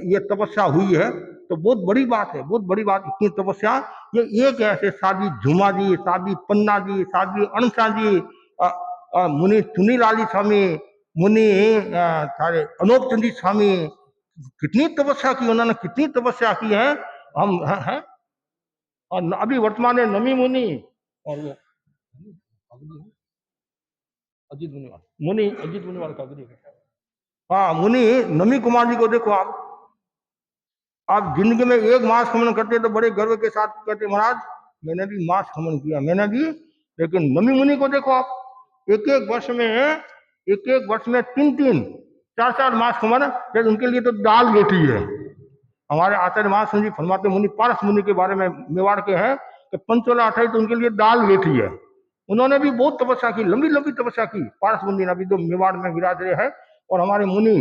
ये तपस्या हुई है। तो बहुत बड़ी बात है, इतनी तपस्या। ये एक ऐसे साध्वी झुमा जी, साध्वी पन्ना जी, साध्वी अनसा जी, मुनि चुनीलाली स्वामी, मुनि सारे अनोप चंदी स्वामी, कितनी तपस्या की उन्होंने, कितनी तपस्या की है। हम हैं और अभी वर्तमान में नमी मुनि और वो अजीत मुनिवाल, मुनि अजीत मुनिवाल का भी देखा। हाँ, मुनि नमी कुमार जी को देखो आप जिंदगी में एक मास खमन करते तो बड़े गर्व के साथ कहते महाराज मैंने भी मास खमन किया, मैंने भी। लेकिन नमी मुनि को देखो आप, एक एक वर्ष में 3-3, 4-4 मास खमन, फिर उनके लिए तो दाल रोटी है। हमारे आचार्य महासन जी फरमाते, मुनि पारस मुनि के बारे में मेवाड़ के हैं कि पंचोला 28 तो उनके लिए दाल रोटी है। उन्होंने भी बहुत तपस्या की, लंबी लंबी तपस्या की। पारस मुनि अभी जो मेवाड़ में विराज रहे हैं। और हमारे मुनि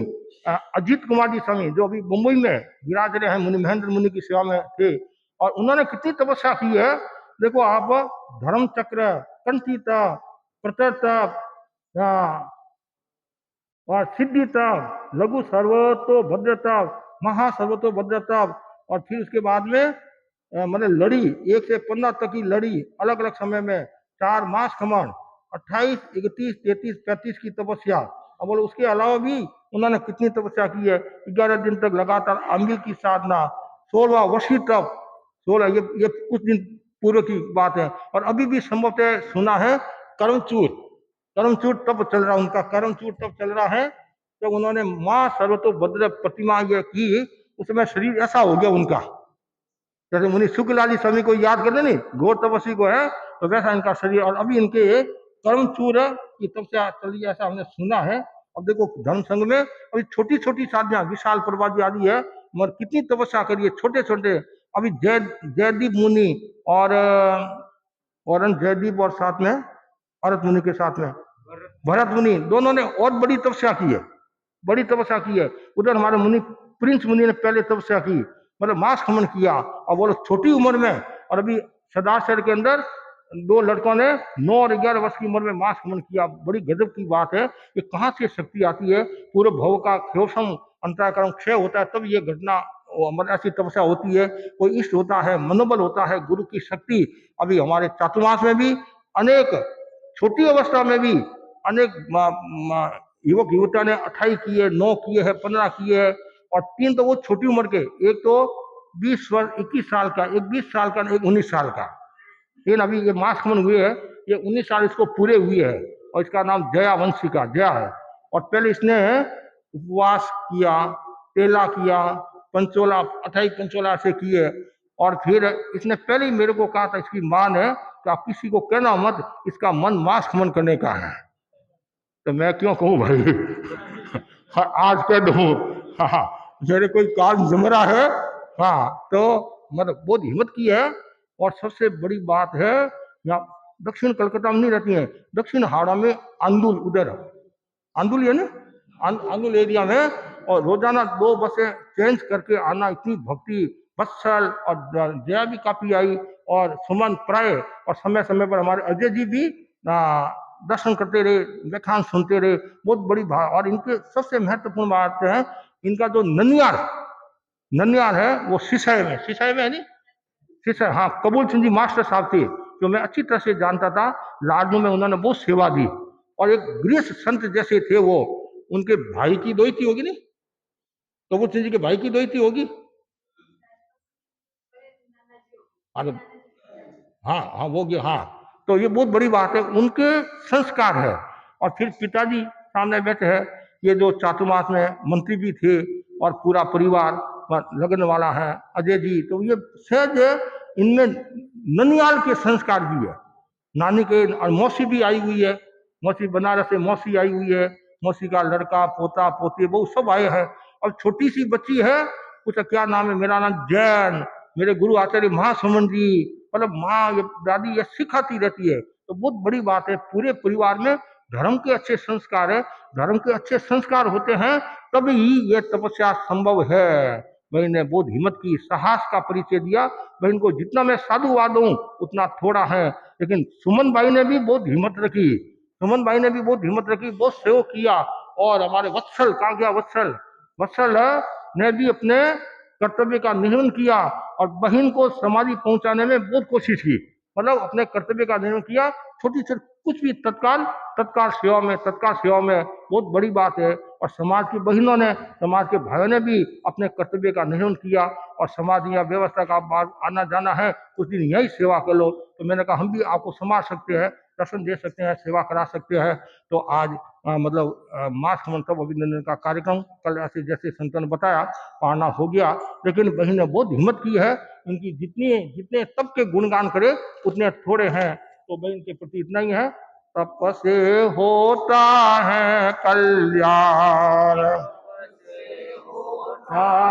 अजीत कुमार जी स्वामी जो अभी मुंबई में विराज रहे हैं, मुनि महेंद्र मुनि की सेवा में थे, और उन्होंने कितनी तपस्या की है। देखो आप, धर्म चक्र, कंठी तप, प्रतर तप, और सिद्धि तप, लघु सर्वतो भद्र तप, महा सर्वतो भद्र तप, और फिर उसके बाद में मतलब लड़ी 1 से 15 तक की लड़ी अलग अलग समय में, 4 मास खमन, 28, 31, 33, 35 की तपस्या। अब बोलो उसके अलावा भी उन्होंने कितनी तपस्या की है। 11 दिन तक लगातार अम्बिल की साधना, 16वां वशी तप, 16 ये कुछ दिन पूर्व की बात है। और अभी भी संभवतः सुना है कर्मचूर तप चल रहा, उनका कर्मचूर तप चल रहा है। जब उन्होंने माँ सर्वतोभद्र प्रतिमा ये की, उसमें शरीर ऐसा हो गया उनका, जैसे मुनि शुक्लादि स्वामी को याद करते नहीं, घोर तपस्वी को है, तो वैसा इनका शरीर। और अभी इनके कर्मचूर की तपस्या चल रही है, ऐसा हमने सुना है। अब देखो धर्म संघ में अभी छोटी छोटी साधना, विशाल प्रभाजी आदि है, मगर कितनी तपस्या करिए छोटे छोटे। अभी जयदीप मुनि और जयदीप और साथ में भरत मुनि के साथ में भरत मुनि, दोनों ने और बड़ी तपस्या की है, बड़ी तपस्या की है। उधर हमारे मुनि प्रिंस मुनि ने पहले तपस्या की, मतलब मास खमन किया, और बोलो छोटी उम्र में। और अभी सदाशहर के अंदर 2 लड़कों ने 9 और 11 वर्ष की उम्र में मास खमन किया। बड़ी गजब की बात है कि कहाँ से शक्ति आती है। पूरे भव का क्षोषम अंतःकरण क्षय होता है, तब ये घटना मतलब ऐसी तपस्या होती है। कोई इष्ट होता है, मनोबल होता है, गुरु की शक्ति। अभी हमारे चातुर्मास में भी अनेक, छोटी अवस्था में भी अनेक युवक युवतियों ने 28 किए, 9 किए हैं, 15 किए हैं, और 3 तो वो छोटी उम्र के, एक तो 21 साल का, एक 20 साल का, एक 19 साल का। लेकिन अभी ये मास खमन हुए हैं, ये 19 साल इसको पूरे हुए हैं, और इसका नाम जया वंशिका जया है। और पहले इसने उपवास किया, तेला किया, पंचोला 28 पंचोला से किए। और फिर इसने पहले ही मेरे को कहा था, इसकी मां ने, कि आप किसी को कहना मत, इसका मन मास खमन करने का है। तो मैं क्यों कहूँ भाई आज कह दूँ, हाँ मेरे कोई काम जम रहा है। हाँ, तो मतलब बहुत हिम्मत की है। और सबसे बड़ी बात है, यहाँ दक्षिण कलकत्ता में नहीं रहती है, दक्षिण हावड़ा में अंदुल, उधर अंदुल है ना, अंदुल एरिया में, और रोजाना 2 बसें चेंज करके आना। इतनी भक्ति, बत्सल और जया भी काफी आई, और सुमन प्राय, और समय समय पर हमारे अजय जी भी दर्शन करते रहे, व्याख्यान सुनते रहे। बहुत बड़ी बात। और इनके सबसे महत्वपूर्ण बात है, इनका जो ननियार है वो सिसय में है नहीं, सिसय, हाँ, कबूल सिंह जी मास्टर साहब थे, जो मैं अच्छी तरह से जानता था। लाडनू में उन्होंने बहुत सेवा दी, और एक गृहस्थ संत जैसे थे वो। उनके भाई की दोहिती होगी नहीं, कबूल सिंह जी के भाई की दोहिती होगी। अरे हाँ वो गया, हाँ। तो ये बहुत बड़ी बात है, उनके संस्कार है। और फिर पिताजी सामने बैठे हैं, ये जो चातुर्मास में मंत्री भी थे, और पूरा परिवार लगन वाला है, अजय जी। तो ये सहज इनमें ननियाल के संस्कार भी है, नानी के। और मौसी भी आई हुई है, मौसी बनारस से मौसी आई हुई है, मौसी का लड़का, पोता, पोती, वो सब आए हैं। और छोटी सी बच्ची है, उसका क्या नाम है, मेरा नाम जैन, मेरे गुरु आचार्य महासुमन जी, मतलब माँ दादी ये सिखाती रहती है। तो बहुत बड़ी बात है, पूरे परिवार में धर्म के अच्छे संस्कार है। धर्म के अच्छे संस्कार होते हैं तभी ये तपस्या संभव है। भाई ने बहुत हिम्मत की, साहस का परिचय दिया। भाई इनको जितना मैं साधुवाद दूं उतना थोड़ा है। लेकिन सुमन भाई ने भी बहुत हिम्मत रखी, बहुत सहयोग किया। और हमारे वत्सल, कहाँ गया वत्सल ने भी अपने कर्तव्य का निर्वहन किया, और बहन को समाधि पहुंचाने में बहुत कोशिश की। मतलब अपने कर्तव्य का निर्वहन किया, छोटी छोटी कुछ भी तत्काल सेवा में बहुत बड़ी बात है। और समाज की बहनों ने, समाज के भाइयों ने भी अपने कर्तव्य का निर्वहन किया। और समाज या व्यवस्था का बात आना जाना है, उस दिन यही सेवा कर लो। तो मैंने कहा हम भी आपको संभाल सकते हैं, दर्शन दे सकते हैं, सेवा करा सकते हैं। तो आज मास मंतव्य अभिनंदन का कार्यक्रम कल ऐसे जैसे संतों ने बताया पाना हो गया, लेकिन बहन ने बहुत हिम्मत की है। उनकी जितने तप के गुणगान करे उतने थोड़े हैं। तो बहन के प्रति इतना ही है, तप से होता है कल्याण,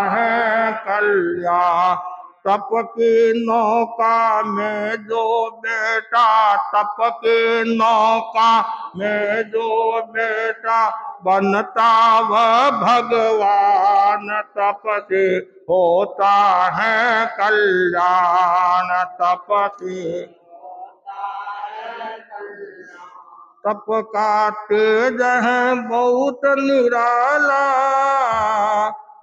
है कल्याण। तप की नौका में जो बेटा, तप की नौका में जो बेटा बनता वह भगवान। तप से होता है कल्याण, तप से। तप का तेज है बहुत निराला,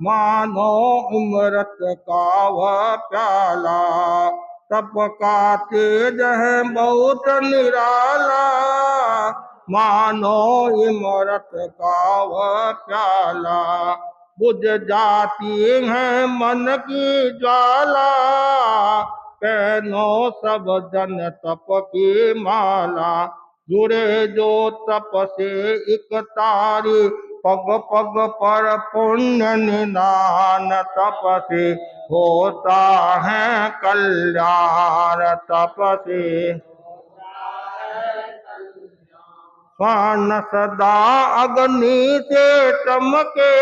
मानो अमृत का वह प्याला। तप का तेज है बहुत निराला, मानो अमृत का वह प्याला। बुझ जाती है मन की ज्वाला, पहनो सब जन तप की माला। जुड़े जो तप से एक तारी, पग पग पर पुण्य निदान। तप से होता है कल्याण, तप से। स्वान सदा अग्नि से चमके,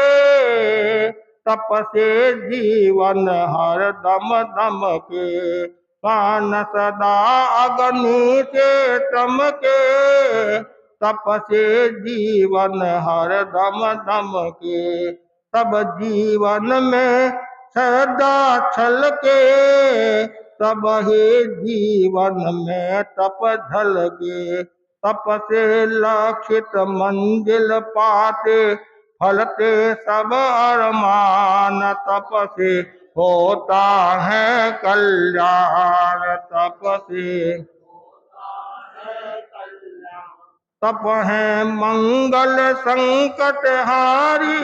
तप से जीवन हर दम दमके। स्वान सदा अग्नि से चमके, तप से जीवन हर दम दमके। तब जीवन में सदा छलके, तब ही जीवन में तप झलके। तप से लक्षित मंजिल पाते, फलते सब अरमान। तप से होता है कल्याण, तप से। तप है मंगल संकट हारी,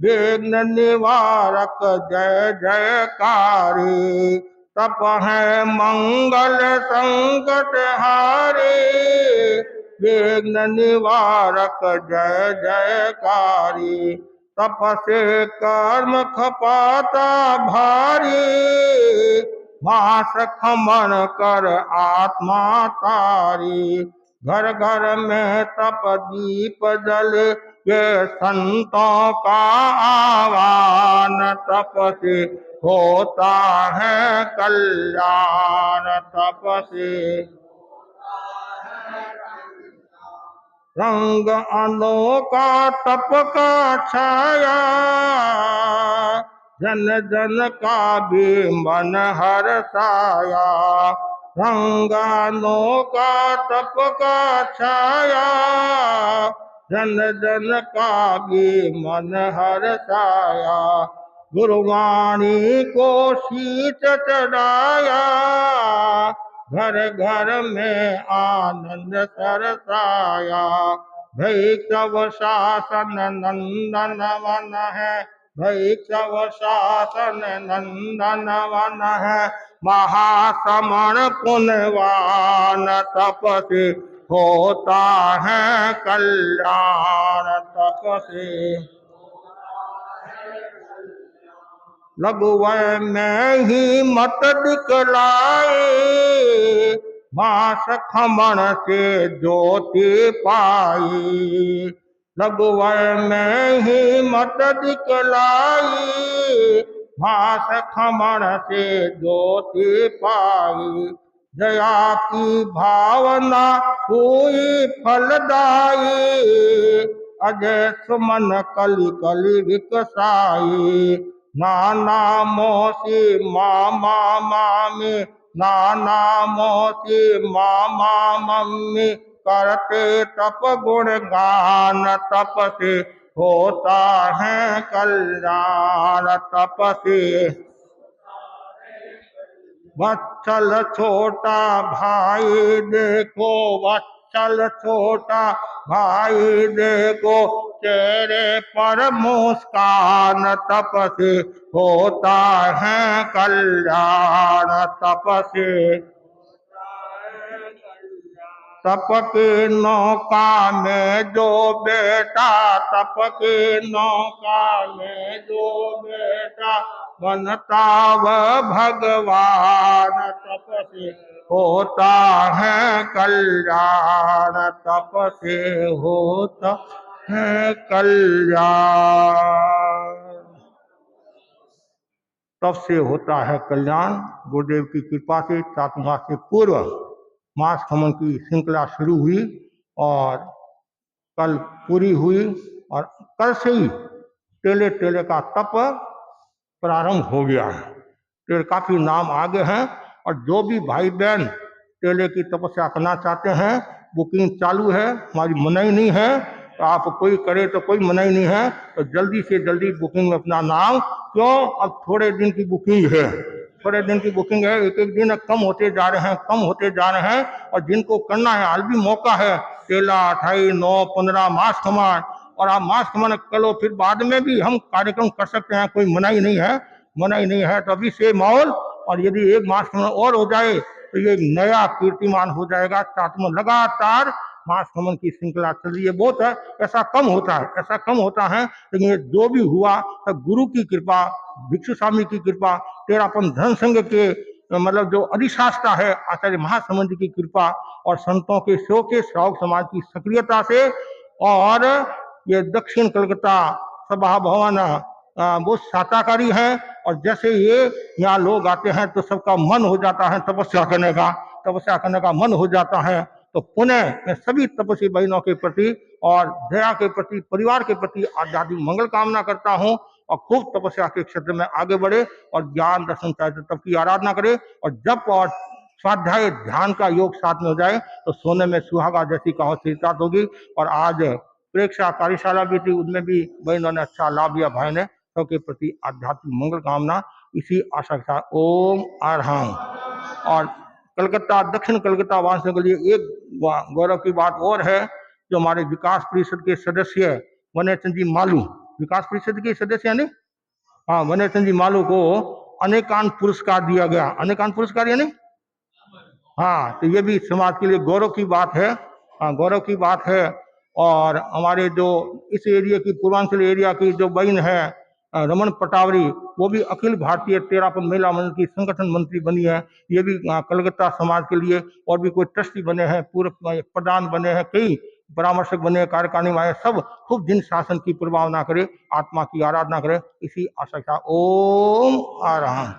विघ्न निवारक जय जयकारी। तप है मंगल संकट हारी, विघ्न निवारक जय जयकारी। तप से कर्म खपाता भारी, मास खमन कर आत्मा तारी। घर घर में तप दीप जले, ये संतों का आह्वान। तप से होता है कल्याण, तप से। रंग अनोखा तप का छाया, जन जन का भी मन हर्षाया। रंग अनोखा तप का छाया, जन जन का भी मन हर्षाया। गुरुवाणी को शीत चढ़ाया, घर घर में आनंद सरसाया। भैक्षव शासन नंदन वन है, भैक्षव शासन नंदन वन है। महासमण पुण्यवान, तप से होता है कल्याण, तप से। लघुवय में ही मत दिखलाए, मास खमण से ज्योति पाई। लघुवय में ही मत दिखलाई, मास खमण से ज्योति पाई। जया की भावना हुई फलदाई, अजय सुमन कलि कलि विकसाई। नाना मोसी मामा मामी, नाना मोसी मामा मम्मी, करते तप गुण गान। तप से होता है कल्याण, तप से। वत्सल छोटा भाई देखो, वत्सल छोटा भाई देखो, चेहरे पर मुस्कान, तप से होता है कल्याण, तप से तप की नौका में जो बेटा, तप की नौका में जो बेटा बनता वह भगवान, तप से होता है कल्याण, तप से होता है कल्याण, तब से होता है कल्याण। गुरुदेव की कृपा से चातुर्मास से पूर्व मास खमन की श्रृंखला शुरू हुई और कल पूरी हुई, और कल से ही टेले टेले का तप प्रारंभ हो गया है। टेले काफी नाम आगे हैं, और जो भी भाई बहन टेले की तपस्या करना चाहते हैं, बुकिंग चालू है, हमारी मनाही नहीं है, तो आप कोई करे तो कोई मनाही नहीं है, तो जल्दी से जल्दी बुकिंग में अपना नाम, क्यों अब थोड़े दिन की बुकिंग है, थोड़े दिन की बुकिंग है, एक एक दिन कम होते जा रहे हैं, कम होते जा रहे हैं, और जिनको करना है हाल भी मौका है, 13, 28, 9, 15 मास खमान, और आप मास खमान कर लो, फिर बाद में भी हम कार्यक्रम कर सकते हैं, कोई मनाही नहीं है, मनाही नहीं है। तो अभी से माहौल, और यदि एक मास खमान और हो जाए तो ये नया कीर्तिमान हो जाएगा। चातुर्मा लगातार मास खमन की श्रृंखला चल रही है, बहुत है, ऐसा कम होता है, ऐसा कम होता है, लेकिन ये जो भी हुआ तो गुरु की कृपा, भिक्षु स्वामी की कृपा, तेरापन धर्म संघ के मतलब जो अधिशास्ता है आचार्य महासमंद की कृपा, और संतों के शो के श्रावक समाज की सक्रियता से, और ये दक्षिण कलकत्ता सभा भवन वो साताकारी है, और जैसे ये यहाँ लोग आते हैं तो सबका मन हो जाता है तपस्या करने का मन हो जाता है। तो पुनः मैं सभी तपस्वी बहनों के प्रति और दया के प्रति, परिवार के प्रति आध्यात्मिक मंगल कामना करता हूँ, और खूब तपस्या के क्षेत्र में आगे बढ़े, और ज्ञान दर्शन चारित्र तप की आराधना करे, और जप और स्वाध्याय ध्यान का योग साथ में हो जाए तो सोने में सुहागा जैसी कहावत होगी। और आज प्रेक्षा कार्यशाला भी थी, उनमें भी बहनों ने अच्छा लाभ लिया, भाई ने सबके प्रति आध्यात्मिक मंगल कामना, इसी आशा के साथ ओम अरहं। और कलकत्ता, दक्षिण कलकत्ता वासियों के लिए एक गौरव की बात और है, जो हमारे विकास परिषद के सदस्य वनय चंद जी मालू, विकास परिषद के सदस्य यानी हाँ, वनय चंद जी मालू को अनेकान पुरस्कार दिया गया। अनेकान पुरस्कार यानी हाँ, तो ये भी समाज के लिए गौरव की बात है, हाँ, गौरव की बात है। और हमारे जो इस एरिया की, पूर्वांचल एरिया की जो बहन है रमन पटावरी, वो भी अखिल भारतीय तेरापन महिला मंडल की संगठन मंत्री बनी है। ये भी कलकत्ता समाज के लिए, और भी कोई ट्रस्टी बने हैं, पूर्व प्रधान बने हैं, कई परामर्शक बने, कार्यकारिणी में आए, सब खूब जिन शासन की प्रभावना करे, आत्मा की आराधना करे, इसी आशा का ओम अरहं।